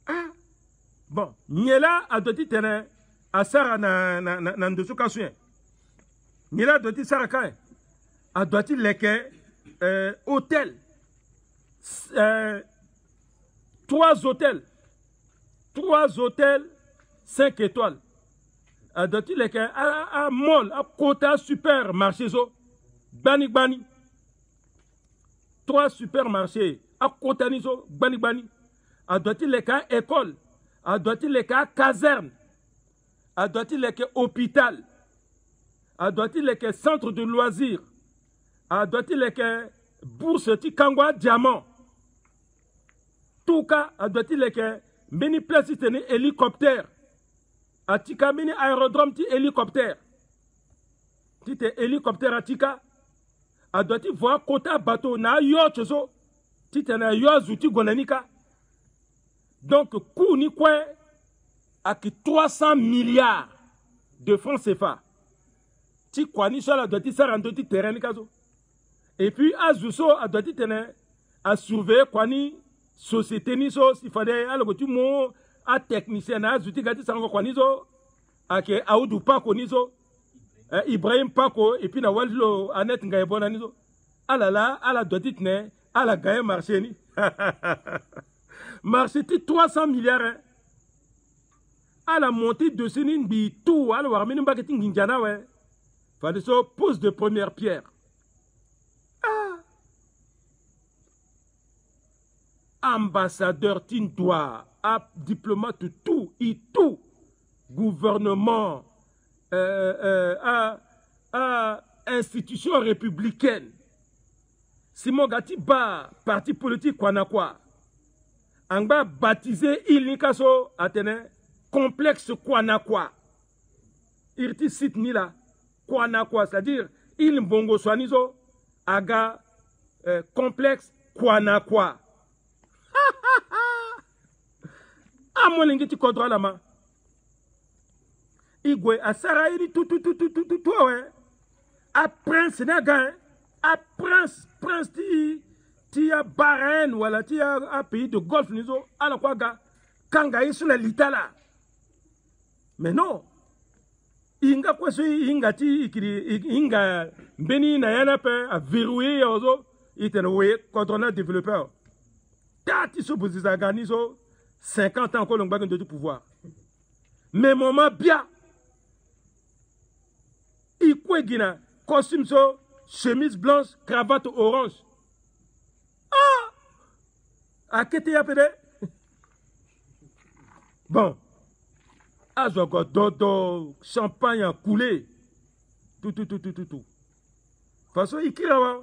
A: Ah bon, nyela adoti tene asara na ndosu kasuen. Nyela adoti sara kae. Adoti leke hôtel. 3 hôtels 5 étoiles. Adoti leke a mall a kota supermarché zo bani 3 supermarchés à Kotaniso, Bani, à doit-il les cas école, à doit-il les cas caserne, à doit-il les cas hôpital, à doit-il les cas centre de loisirs, à doit-il les cas bourse Tikangwa diamant, tout cas, à doit-il les cas mini place hélicoptère, à Tika mini aérodrome ti hélicoptère, ti hélicoptère à Tika. A doit-il voir kota bateau na yo choso titana yo zuti gonanika. Donc coût ni quoi avec 300 milliards de francs CFA. Ti kwani sola doit-il sarando ti terrain kazo. Et puis azuso a doit-il tenir à surveiller kwani société ni so si fallait alors tu mo a technicien na zuti gati sango kwani so ake audu pa konizo Ibrahim Pako et puis na wallo Annette Ngaibona nizo alala ala dotitne ala gaye marché ni marché ti 300 milliards ala montée de sinin bi tout ala warmini mbaketi nginjana we fallait so pose de première pierre. Ambassadeur Tintois, diplomate tout et tout gouvernement institution républicaine. Simon Gatiba, parti politique Kwanakwa. Angba baptisé il Nikaso Atene complexe Kwanakwa. Irti site ni la Kwanakwa, c'est-à-dire il Mbongo Swanizo aga complexe Kwanakwa. Amolingi ti kodra lama. Igwe asara iri tout ouais. A prince naga a prince ti a Bahreïn wala ti a pays de Golfe nizo ala kwa ga kanga isu la litala. Mais non. Inga kweso inga ti ikiri inga mbeni na yana pe a verrouiller yozo itene we kodrona développeur. Tati so buzizaga nizo 50 ans qu'on a du pouvoir. Mais moment bien. Il quoi costume so, chemise blanche, cravate orange. Ah! A qu'est-ce appelé? Bon. Azogo dodo, champagne à couler. Tout. Façon, il kira.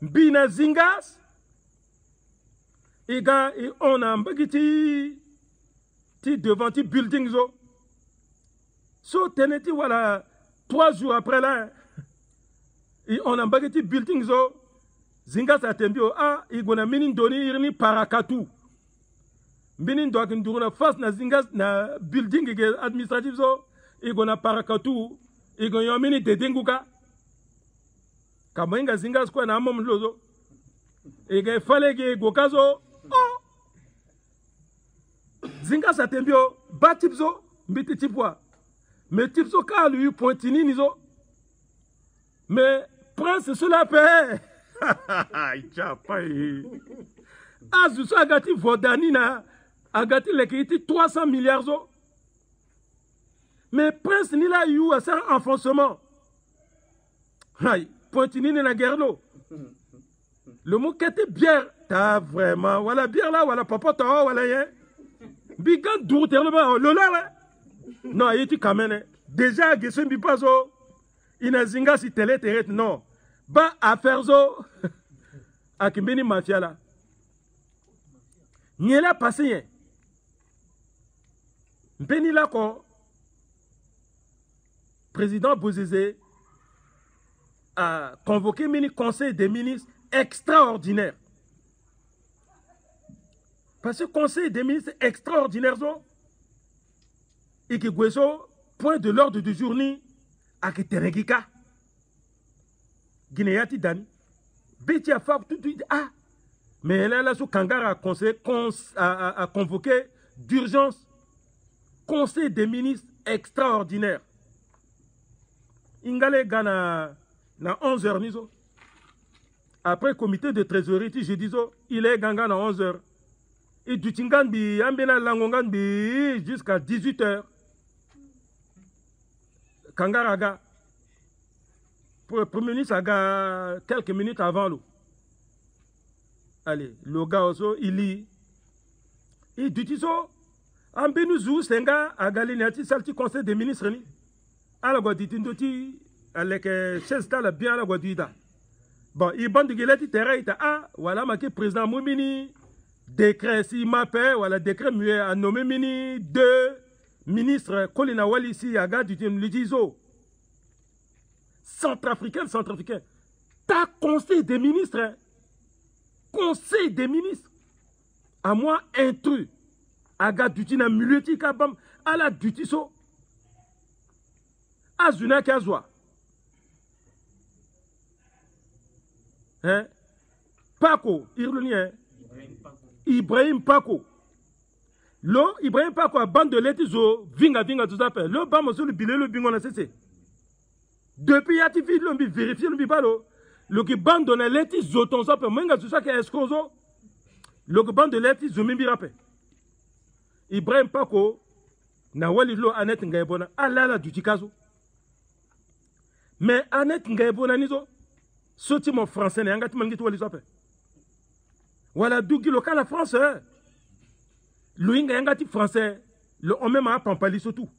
A: Bina zingas. Et gars, on a un bagiti devant ti building zo. So teneti voilà 3 jours après là. Et on a un bagiti building zo. Zinga sa tembio il gona minin doni irni parakatu. Minin do akin duruna face na zinga na building administratif zo. Il gona parakatu. Il gona mini de denguka. Kama inga zinga kwa na amom lozo. Et il fallait que Gokazo. Oh! Zinga Satembio, Batipzo, Mbitipwa. Mais Tipso ka lui pointini nizo. Mais prince cela paie. Azuso agati vodani na agati lekiti 300 milliards zo. Mais prince ni la eu à ça enfoncement. Aïe, pointini na guerre l'eau. Le mot qui était bière, t'as vraiment, voilà bière là, voilà popote, voilà yé. Bigan dour tellement, le là. Non, il est quand même. Déjà, Gesson Bipazo, il n'a zinga si télé terre, non. Ba affaire zo, à Kimbini Mafia là. N'y a passé. Mbeni là, quoi. Président Bozizé a convoqué un conseil des ministres extraordinaire. Parce que conseil des ministres extraordinaire, et que Gweso, point de l'ordre du journée, à Keterengika, Guinéati Dani, Beti a fait tout de suite, ah, mais là, sous Kangara a convoqué d'urgence conseil des ministres extraordinaire. Ingale Gana, na 11h, nizo. Après comité de trésorerie, je dis, il est ganga à 11h. Et du Tingambi, Ambena Langongambi, jusqu'à 18h. Kangaraga. Pour le premier ministre, aga quelques minutes avant l'eau. Allez, le gars aussi, il lit. Et du tiso, Ambenu Zou, Senga, Agalinati, Salti conseil des ministres, ni. Alors, dit-il, avec chaise là, bien à la Guaduida. Bon, il bande de guillemets, terrain, ah, voilà, marqué président Moumini, décret, s'il m'appelle, voilà, décret muet, a nommé Mini, 2 ministres, Colina Walissi, Aga, du Lidizo. Centrafricain. T'as conseil des ministres, hein? Conseil des ministres. À moi, intrus. Aga, du Tina, Muleti, Kabam, à la Dutiso. Azuna Kazwa. Hein? Paco, Irlunien. Ibrahim Paco. Lo, Ibrahim Paco a bande de l'étizo, vinga, tout ça fait. Le bam, le billet, le bingo, on a cessé. Depuis, y'a tifi, l'on vérifie, l'on balo. Le qui bande de l'étizo, ton ça fait. Moi, tout ça qui est escrozo. Le qui bande de l'étizo, mimbi rappel. Ibrahim Paco, na wali lo Annette Ngaibona, alala du tikazo. Mais Annette Ngaibona nizo. Soti mon français n'est pas mangi tout les appels. Voilà d'où le cas la France. Le inga ngati français, le on même a pampali surtout.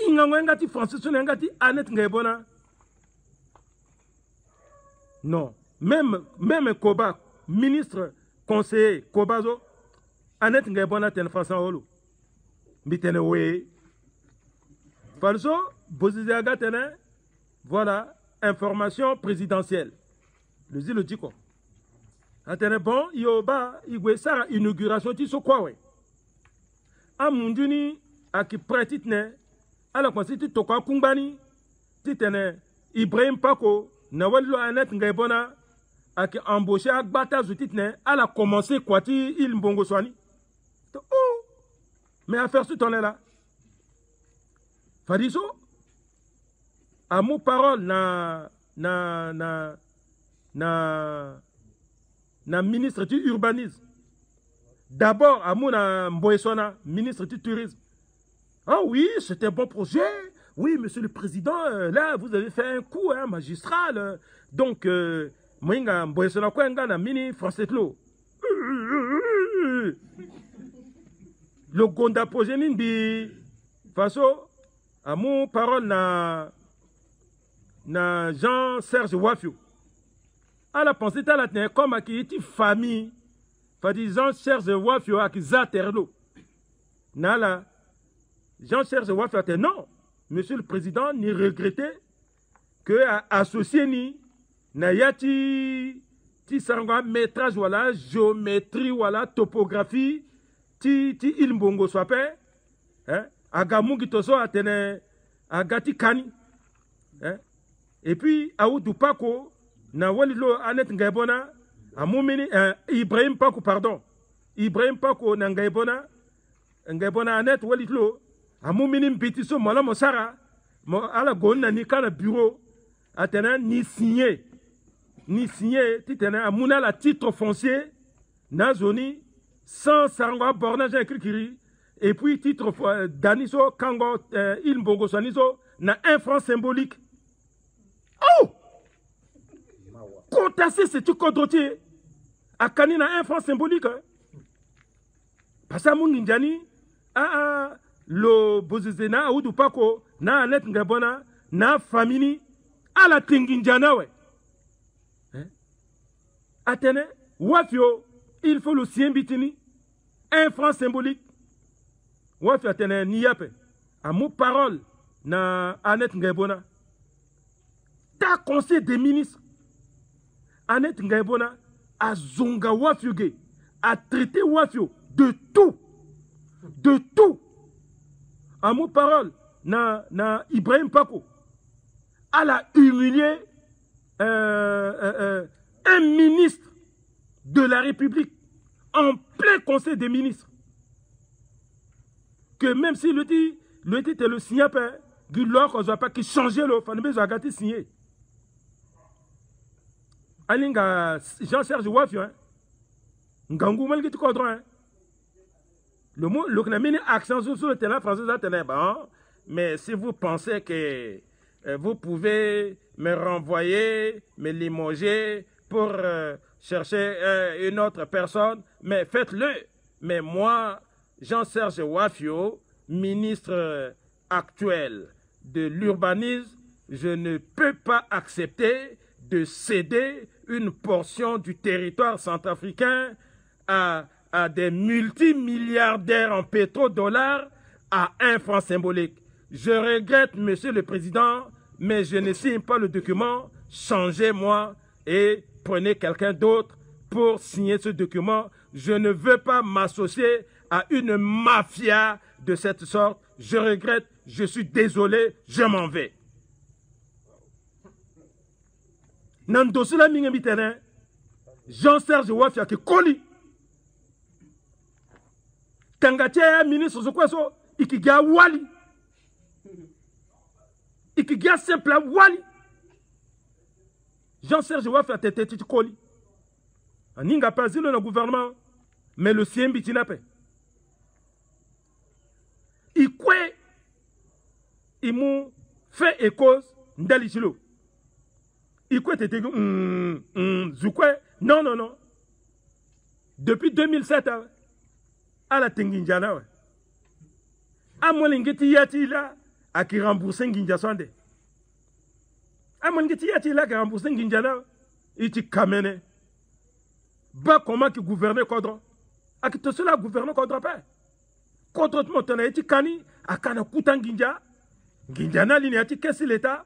A: Inga ngati français son ngati Annette Ngaibona. Non, même Koba, ministre conseiller Kobazo, Annette Ngaibona ten français holo. Mitene we. Falso, Bozizaga tene. Voilà. Information présidentielle. Le dit le dit quoi. Attendez, bon, yoba, igwesara inauguration, tu sais quoi, ouais. A munduni, a qui pratique, ne, a la constitution, toka kumbani, titene, Ibrahim Paco, na wali lo Annette Ngaibona, a qui embauché à Bata Zoutitne, a la commencé quoi, ti il mbongo soani. Oh, mais à faire ce ton là. Fadiso, à mon parole na ministre du urbanisme. D'abord, à mon Mboesona, ministre du tourisme. Ah oui, c'était un bon projet. Oui, monsieur le président, là, vous avez fait un coup magistral. Donc, moi, Mboesona, quoi, un mini français de l'eau. Le Gonda projet, de façon, à mon parole, na Jean-Serge Wafio. À la pensée, à la tenue, comme à qui est famille, fadi Jean-Serge Wafio à qui zaterlo. Nala, Jean-Serge Wafio a dit non, monsieur le président, ni regretté que associé ni na yati ti sangwa métrage voilà, géométrie voilà, topographie, ti ilmbongo swapé, hein, agamungi toso atene agati kani, hein. Et puis, Aoudou Paco, na walilo Annette Ngaibona, Amoumini, Ibrahim Pakou, pardon. Ibrahim Pakou, Nangaibona, Ngaibona Anet, Walitlo, Amoumini Mpitiso, Mola Mosara, ala Gona, Nika, bureau, Atena, ni signé, Titana, Amouna, la titre foncier, Nazoni, sans Sarangwa, Bornage, Krikiri, et puis titre Daniso, Kango, Il Mbongo, Saniso, na 1 franc symbolique. Oh! Contacter ce truc contre à Kanina 1 franc symbolique. Parce que mon Indiani, le Bozizena, ou du Paco, na Anet Ngabona, na Famini, à la Tinginjana, ouais. Atene, Wafio, il faut le sien bitini, 1 franc symbolique. Wafio Atene, Niape, à mon parole, na Anet Ngabona. Ta conseil des ministres. Annette Ngaibona a zonga Wafio a traité Wafio de tout. De tout. À mon parole, na Ibrahim Pakou, elle a humilié un ministre de la République en plein conseil des ministres. Que même si le titre le signé, qui changeait le fameux agati signé. Alinga Jean-Serge Wafio, Ngangou Malgit Kodron. Le mot, le accent sur le terrain français, bon, mais si vous pensez que vous pouvez me renvoyer, me limoger pour chercher une autre personne, mais faites-le. Mais moi, Jean-Serge Wafio, ministre actuel de l'urbanisme, je ne peux pas accepter de céder une portion du territoire centrafricain à des multimilliardaires en pétrodollars à 1 franc symbolique. Je regrette, Monsieur le Président, mais je ne signe pas le document. Changez-moi et prenez quelqu'un d'autre pour signer ce document. Je ne veux pas m'associer à une mafia de cette sorte. Je regrette, je suis désolé, je m'en vais. Nandosula minga Jean-Serge Wafia qui koli. Tangatia ministre Zokwaso, ikiga wali. Ikiga simple wali. Jean-Serge Wafia tete koli. Aninga pas le gouvernement, mais le sien bitinape. Ikwe, imu fait et cause ndalichilo. Non, non, non. Depuis 2007, à la Tenginjana, à Molingeti Yati là, à qui rembourse Nginjasande. À Molingeti Yati là, qui rembourse Nginjana, il t'y kamene. Bah, comment qui gouverne Kodron? À qui te cela gouverne Kodron pas? Kodron Montana, il t'y kani, à Kana Koutan Ginja, Ginjana, l'inyati, qu'est-ce l'État?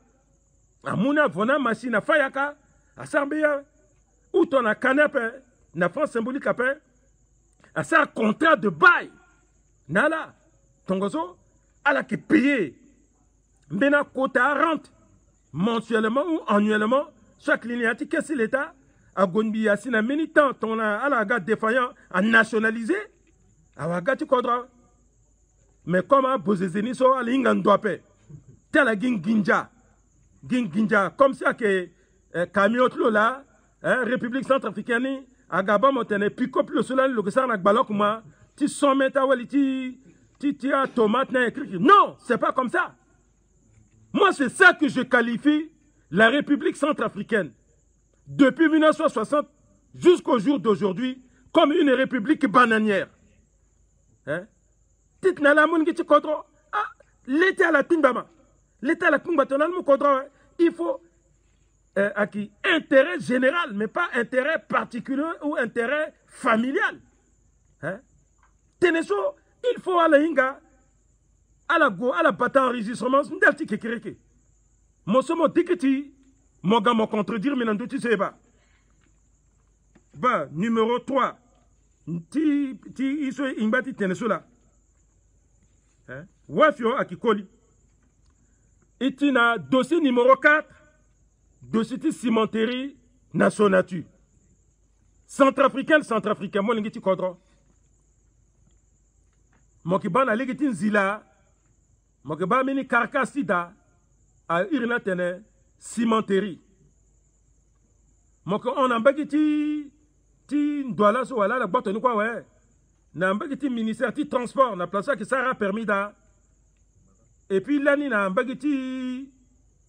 A: Amuna vona machine à fayaka, à Sambia, où ton a canapé, na France symbolique à pain, à ça contrat de bail. Nala, ton gozo, à la qui paye, mena quota rente, mensuellement ou annuellement, chaque ligne qu'est-ce que l'État, à Gonbia, si na militant, ton a la gare défaillant, à nationaliser, à Wagati Kodra. Mais comme à Bozezeniso, à l'Ingandoape, tel à Ginginja. Ginginja, comme ça que camion là, République centrafricaine, à Gabon, Montene, puis comme le soleil, le ça n'a pas moi, tu sens maintenant, tu as tomate, non, c'est pas comme ça. Moi, c'est ça que je qualifie la République centrafricaine, depuis 1960 jusqu'au jour d'aujourd'hui, comme une république bananière. L'État à la Timbama. L'État à la Timbama, il faut intérêt général, mais pas intérêt particulier ou intérêt familial. Teneso, il faut aller à la bataille enregistrement, n'dalti kekereke. Mon somo dikiti, mon gars m'a contredire, mais n'en sais pas. Bah, numéro 3. Iso imbati teneso là. Wafio akikoli. Itina dossier numéro 4. Dossier cimenterie nationatu. centrafricain mo lingi ti kodro mo ki bana ligi ti nzila mo ki ba mini carcasse ti da a irina tene cimenterie mo ki on ambaki ti ndwala so wala la gboto ni kwa we na ambaki ti ministère ti transport na place ki sara permis da et puis lani na ambaki ti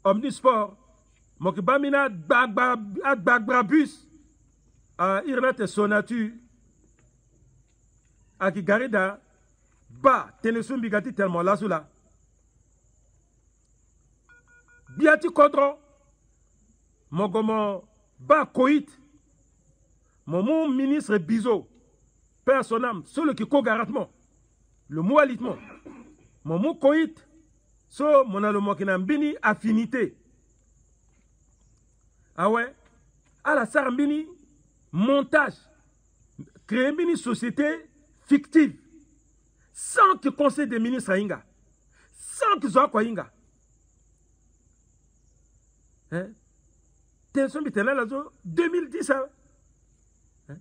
A: omnisport mo ki ba mina gbagba bus a irina te sonatu a ki garida ba tenesumbi gati tellement la sula biati kodro mogomo ba koit mon ministre Bizo personnam solo ki ko garatmo le moalitmo mon koit so monalo mokina mbini affinité ah ouais à la sarmbini montage créer une société fictive sans que le conseil des ministres inga sans que soit quoi inga hein tension bitena lazo 2010 hein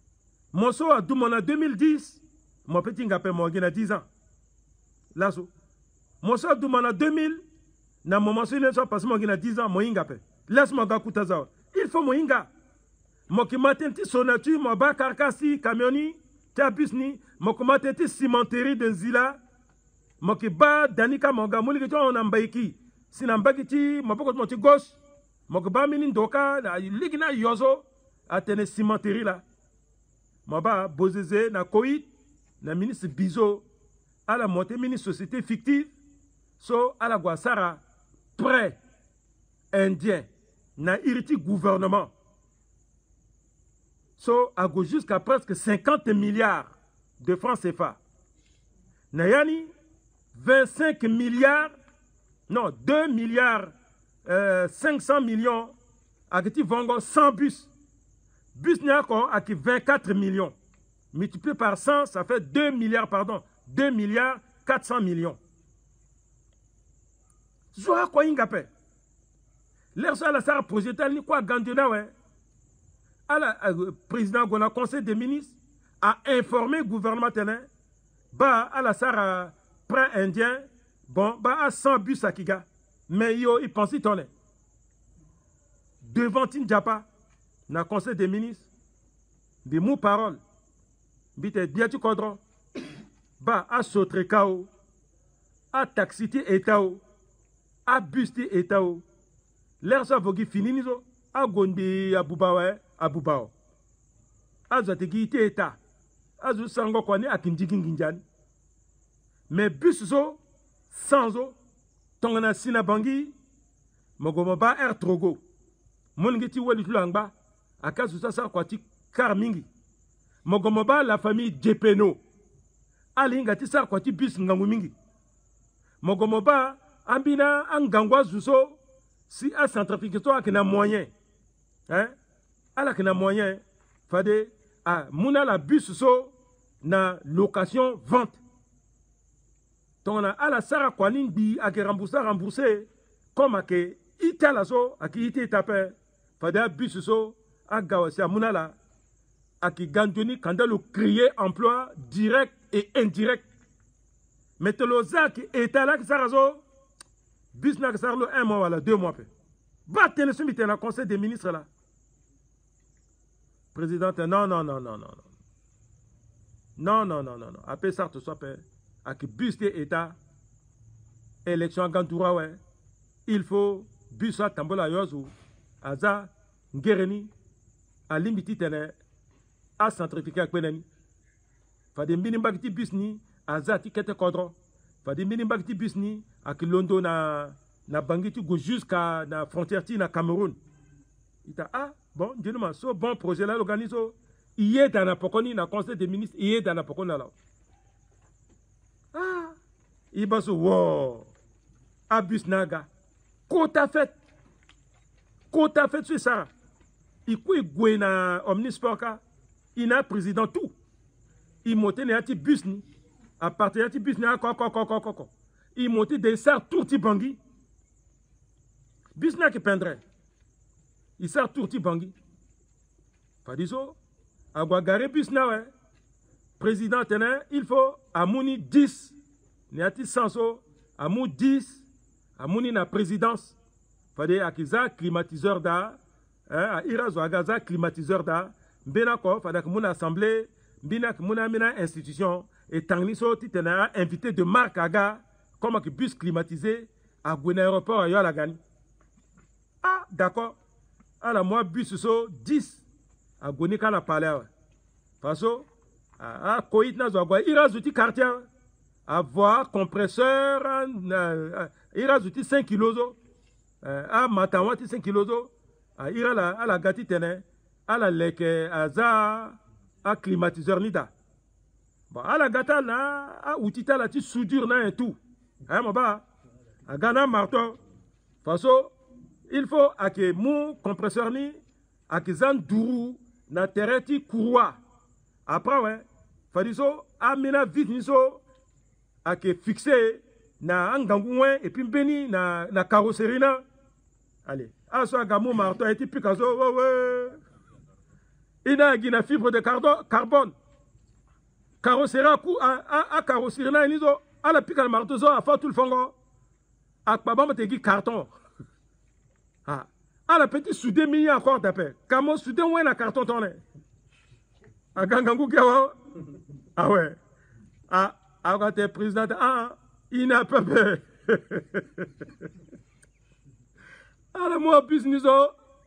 A: mon so a dumona 2010 mon petit ngapé mon gina 10 ans lazo mon so a dumona 2000 na moment so ne so parce mon gina 10 ans mon ngapé laisse-moi gakuta za il faut mon inga mo ki matenti sonatu mo ba karkasi camioni ta busni mo ko matenti cimenterie de nzila mo ki ba danika mo ga muli ki on ambaiki sinambaki ti mo poko mo ti gauche mo ko ba mini ndoka na ligina yozo atene cimenterie la mo ba bozeze na koit na ministre Bizo à la montée mini société fictive so à la guasara prêt indien na iriti gouvernement so a go jusqu'à presque 50 milliards de francs CFA. Nayani 25 milliards, non 2 milliards 500 millions a qui vont 100 bus. Bus n'y a qu'à 24 millions. Multiplié par 100, ça fait 2 milliards, pardon, 2 milliards 400 millions. Zoa quoi ingapé? L'air sur la Sarah projetal ni quoi gandina ouais. Le président du conseil des ministres a informé le gouvernement ténin, bah à la Sarah prend indien, bon bah à 100 bus à Kiga, mais yo il pense y tourner. Devant Tinjapa, dans le conseil des ministres, des mots paroles, bite biatu kodro, bah à sauter kao, à taxiti etao, à busti etao, l'air ça vogi fini nizo, à gondi à Boubawe. Abubao azo tegite eta azo sango kwani akinjiki nginjani mais bus zo sans zo tongana sina bangi mogomo ba air trogo mon ngiti wali tulangba akazu sasa kwati kar mingi mogomo ba la famille Jepeno alinga ti sar kwati bus ngangu mingi mogomo ba ambina angangwa zuso si a centrafrication akina moyen hein ala kina moyen fade a muna la bus so na location vente donc na ala sara kwani bi a ke rembourser comme a ke itala so a ki ite tape fade a bus so a gawasi a muna la a ki gandoni kandalo créer emploi direct et indirect metelo za ki etala ki sara so bus na ki sara lo 1 mois wala 2 mois pe ba tene so mitena conseil des ministres là. Président, non. Après ça, tout ça, avec buste État, élection Gantoura, ouais. Il faut buste Tambola Yozu, Aza, Ngereni, à limiti tene, à centrifier avec Beneni. Fade minimbakiti busni, Aza tikete kodro. Fade minimbakiti busni, avec Londo na bangiti go jusqu'à la frontière na Cameroun. Ita bon, dis-moi, ce bon projet là, l'organise, il est dans la pokoni, dans le conseil des ministres, il est dans la pokoni là. Ah, il va se wow, abus naga, kota fait, c'est ça. Il couille gouena omnisporka, il n'a président tout. Il monte un petit bus ni, à partir d'un petit bus ni, il monte des sards tout petit bangui. Bus n'a qui peindrait. Il sert tout petit bangui. Fadiso, agwa gare bus na ouais président tene il faut amuni 10 niati sanso amu 10 amuni na présidence fade akiza climatiseur da a irazo agaza climatiseur da mbena ko fade kumuna assemblée mbina kumuna mina institution et tangniso titena invité de marque aga comme un bus climatisé à Gouin aéroport à Yolagani. Ah, d'accord. Alors, moi, bus, so 10 à Gouin quand la palais. Parce que, à Koït, il y a un quartier. Avoir compresseur, il y a 5 kilos. À Matawa, 5 kilos. Il y a la gâti tene, à la leke, à climatiseur nida. Bon, à la gâta, là, à outita, là, tu soudure, là, et tout. Hein, mon bas. À Ghana, marteau. Faso, il faut que mon compresseur ni, à que zan dourou, na tereti courroie. Après, ouais, fadiso, amena vite niso, à que fixé, na angangouin, et puis beni, na carrosserie, na. Allez, à ce gamou marteau, et puis picasso, ouais. Il a une fibre de carbone. Carrosserie à carrosserie, na, niso, à la pique à marteau, à faire tout le fongo. À Pabama te dit carton. Ah, la petite soudé mis encore d'appel. Comment soudé ou un carton tourné? À Gangangou Gawa. Ah ouais. Ah, quand t'es président, ah, il n'a pas peur. Alors moi, business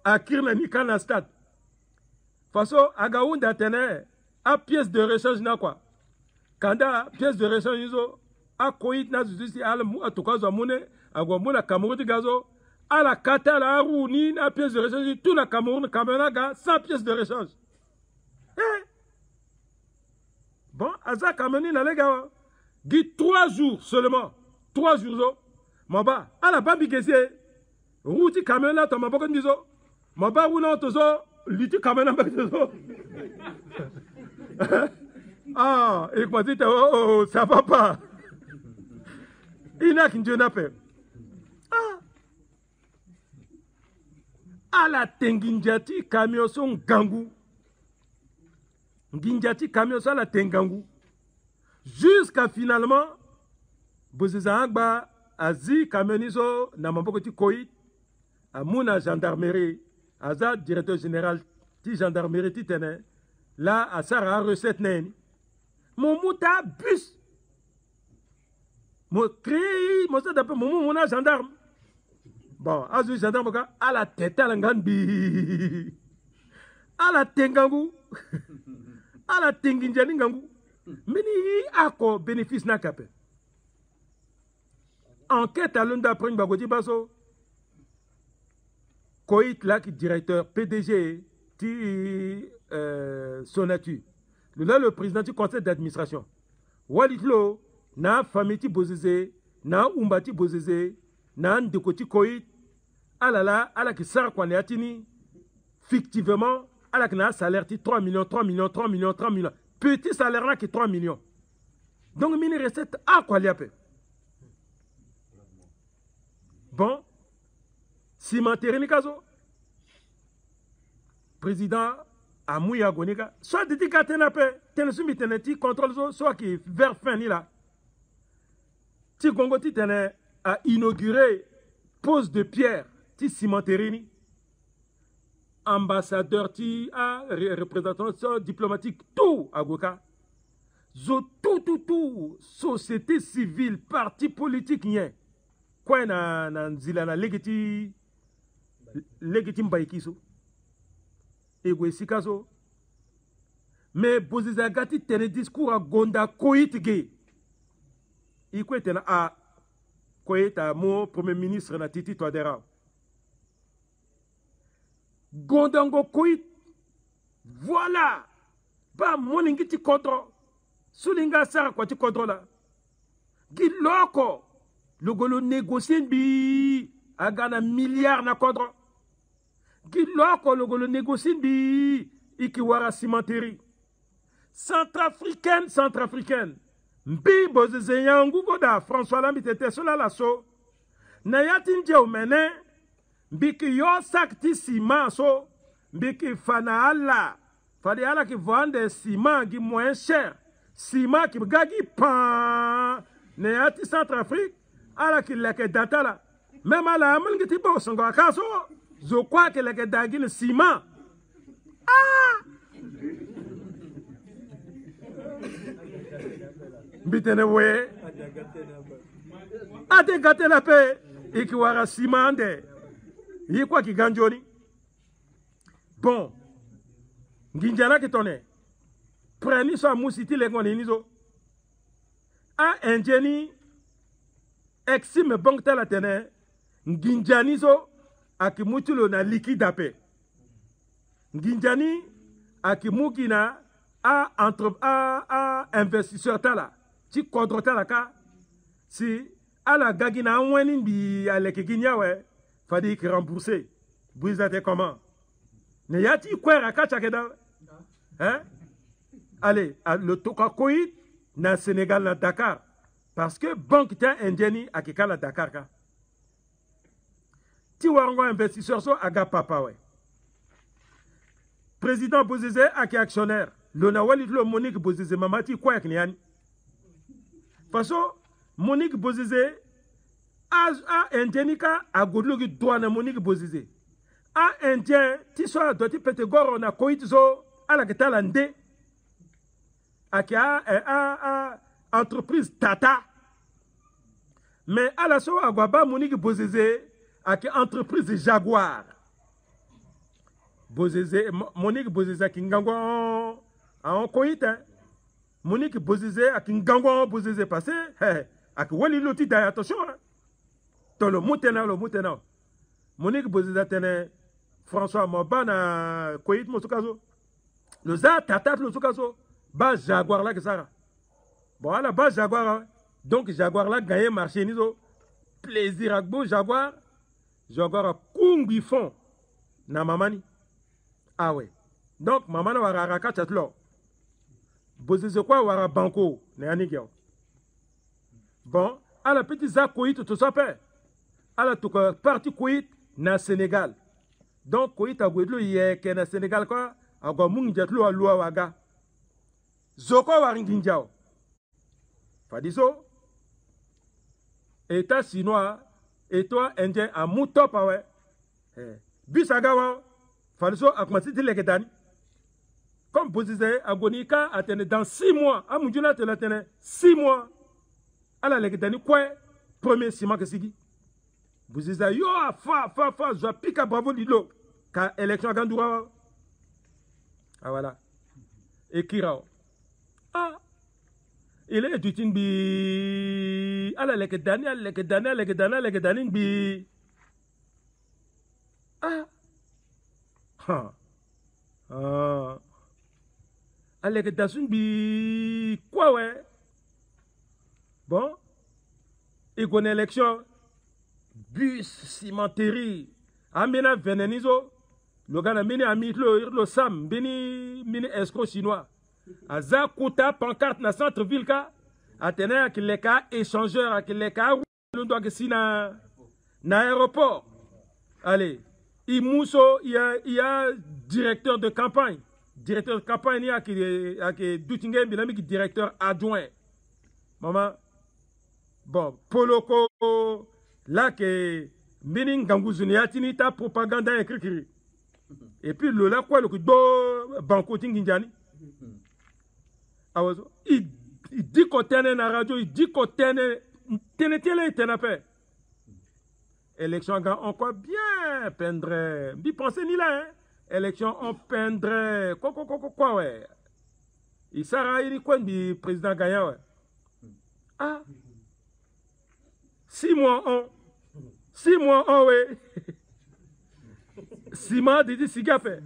A: à Kirna Nikana stade. Façon, à Gaoun d'Athènes, à pièce de rechange, n'a quoi. Quand à pièce de rechange, à Koït, n'a zuzi, à la tout à monnaie. Agomona Cameroun de gazo, à la Kata, la Rouni, la pièce de rechange, tout la Cameroun, Cameroun, 100 pièces de rechange. Eh? Bon, Aza Cameroun, les gars, dit 3 jours seulement, 3 jours, Maba, à la Bambi Gessier, Routi Cameroun, là, Thomas Bokon Dizo, Maba, Roulan, Tozo, Liti Cameroun, Tozo. Ah, et moi, dit, oh, ça va pas. Il n'a qu'une jeune appel. À la Tenginjati camion son gangou. Nginjati camion son la Tengangu. Jusqu'à finalement, Bozizangba, Azi, Kamioniso, Namambokoti Koït, à Mouna gendarmerie, Aza, directeur général, ti gendarmerie, ti tene, là, à Sarah, recette naine. Mon mouta bus. Mon cri, mon ça d'après mon mouna gendarme. Bon, Azu gendarme, à la tête à l'angambi. À la Tengangu. À la Tenginjaningangu. Mini ako bénéfice n'a capé. Enquête à l'unda après une bagodi baso. Koït là qui directeur PDG ti Sonatu. Là le président du conseil d'administration. Walitlo na famille ti bozeze na umbati bozeze na ndekoti Koït. Alala ala qui sert quoi atini fictivement ala qui na salaire ti 3 millions. Petit salaire là qui 3 millions. Donc mini recette à quoi liapé. Bon, cimenterie ni kazo. Président Amouya Gonika, soit de tika tenape, tenesumi teneti contrôle soit qui vers fin ni là. Ti Congo ti tene a inauguré pose de pierre ti cimenterie ni. Ambassadeur ti a représentant diplomatique tout à Goka. Zo tout société civile parti politique nien. Quoi na nzila na legiti mbaikiso ego esikaso mais bozizagati tene discours a gonda koitige ikwete na a koeta mo premier ministre na Titi Twadera gondango koit voilà ba moningi ti kontro sulinga sara kwa ti kontro la giloko logolo négocier bi agana milliard na kodro giloko logolo négocier bi ikiwara cimenterie centrafricaine mbi bozeze yangu goda François Lambi tete sola la so na yatinje omene mbiki yo sakti ciment so mbiki fana alla Fallait aller qui vend des ciments qui moins cher. Ciment qui gagi pan. Néati Centrafrique. Ala qui leke data là. Même à la amène qui tipo son gars kaso. Je crois que leke dagi le ciment. Ah! Bitene we. Ate gate la paix. Et qui wara ciment de. Il quoi qui ganjoni. Bon. Nginjana qui tonne. Prenez ça mousiti les goninizo. A ingénie. Exime banque la tene. Nginjanizo. Akimutulo na liquide ape. Nginjani. Akimukina. A investisseur tala. Ti kodrote la ka. Si. A la gagina wenin bi aleke ginyawe. Fadi qui rembourser. Vous êtes comment? Ne yati quoi rakacha keda? Hein? Allez, le Tokakoïd na Sénégal na Dakar. Parce que banque ta indieni a kika la Dakar ka. Ti warango investisseur so aga papa we. Président Bozizé a ki actionnaire. Le nawali le Monique Bozizé mamati quoi yak niani. Faso Monique Bozizé a indieni ka a godlo ki douane Monique Bozizé. A indien ti so doti pete goro na koïd zo ala ketala nde. A entreprise Tata. Mais à la so agwaba Monique Bozizé a entreprise Jaguar. Bozizé Monique Bozizé qui ngango en koïta. Monique Bozizé a qui ngango Bozizé passé a qui wali loti da attention. To le mutena. Monique Bozizé tene François Mobana koït mosukazo. Le za Tata le sukazo. Base Jaguar là que ça. Bon, à la base Jaguar, donc Jaguar là gagné marché niso. Plaisir à beau Jaguar. Jaguar a kungi fond. Na mamani. Ah ouais. Donc mamana wara raka chatlo. Bozizé quoi wara banco. Ne anigyo. Bon, à la petite za koït tout ça fait. À la tout parti koït na Sénégal. Donc koït a gouedlo yé que na Sénégal quoi. A gwa mungi jatlo a loi waga. Zoko waringinjao. Fadiso. État chinois. Et toi, indien, à moutop, ouais. Bisagawa. Fadiso, akmasiti lekedani. Comme vous disiez, agonika a tenu dans 6 mois. A moudjula te la tenu 6 mois. A la lekedani, quoi? Premier ciment que sigi. Vous disiez, yo, fa, je pique à bravo l'îlot. Car élection à Gandoura. Ah voilà. Et Kirao. Ah, il est du timbi. Ala lekedani bi. Ah, lekedani bi. Quoi, ouais? Bon, il connaît élection. Bus, cimenterie. Amena venenizo. Le gars a mini amitlo, le sam, mini escroc chinois. Aza Kouta, pancarte na centre-ville ka. Atene qui les cas échangeurs, qui les cas nous doit que na aéroport. Allez, Imousso, il y a directeur de campagne. Directeur de campagne, il y a qui Doutingé, Bilami qui directeur adjoint. Maman, bon, Poloko, là que Minin Gangouzuni atini ta propagande écrit. Et puis le là quoi le coup de Banco Tinginjani. Il dit qu'on tenait la radio, il dit qu'on tenait paix. Élection encore bien peindrait. Bi pensez ni là, hein? Élection on peindrait. Quoi, ouais. Il sera il quoi du président Gaïa, ouais. Ah. 6 mois, ouais. 6 mois, dit si fait.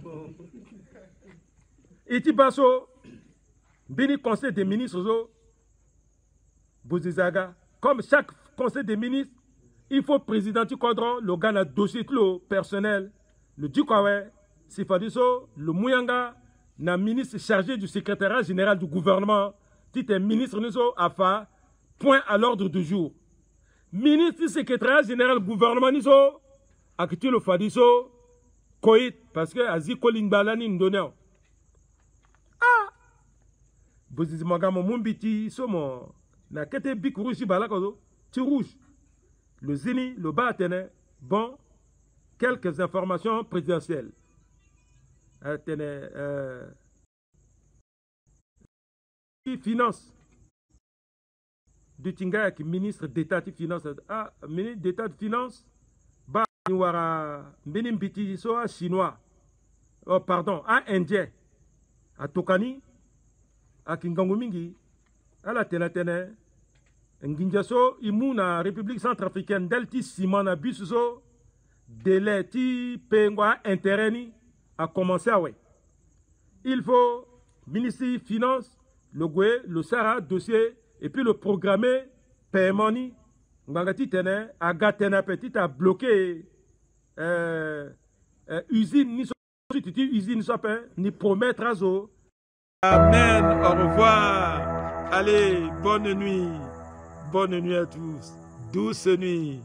A: Et tu passes Béni conseil des ministres, Bouzizaga, comme chaque conseil des ministres, il faut président du cadre, le gars a dossier personnel, le Dukawe, Sifadiso, le Mouyanga, le ministre chargé du secrétariat général du gouvernement, qui est ministre Niso Afa, point à l'ordre du jour. Ministre du secrétariat général du gouvernement Niso, Akitu le Fadiso, Koït, parce que Azi Kolin Balani Ndoneo. Bozizimagamo mumbiti somo na kete bik rouge balakodo ti rouge. Le zini le batene bon quelques informations présidentielles. Finance du Tinga qui ministre d'État de Finance. Ah, ministre d'État de Finance ba niwara mbini mbiti so a chinois. Oh pardon, a indien. A Tokani a Kingangu mingi ala tene nginjaso imuna République centrafricaine delti simana bisuso délai ti pengwa intérêt a commencé à ouais. Il faut ministre des Finances le goué, le Sahara dossier et puis le programmer paiement ni ngangati tene a gatena petit a bloqué usine ni usine sapin ni promettre à zo. Amen, au revoir. Allez, bonne nuit à tous. Douce nuit.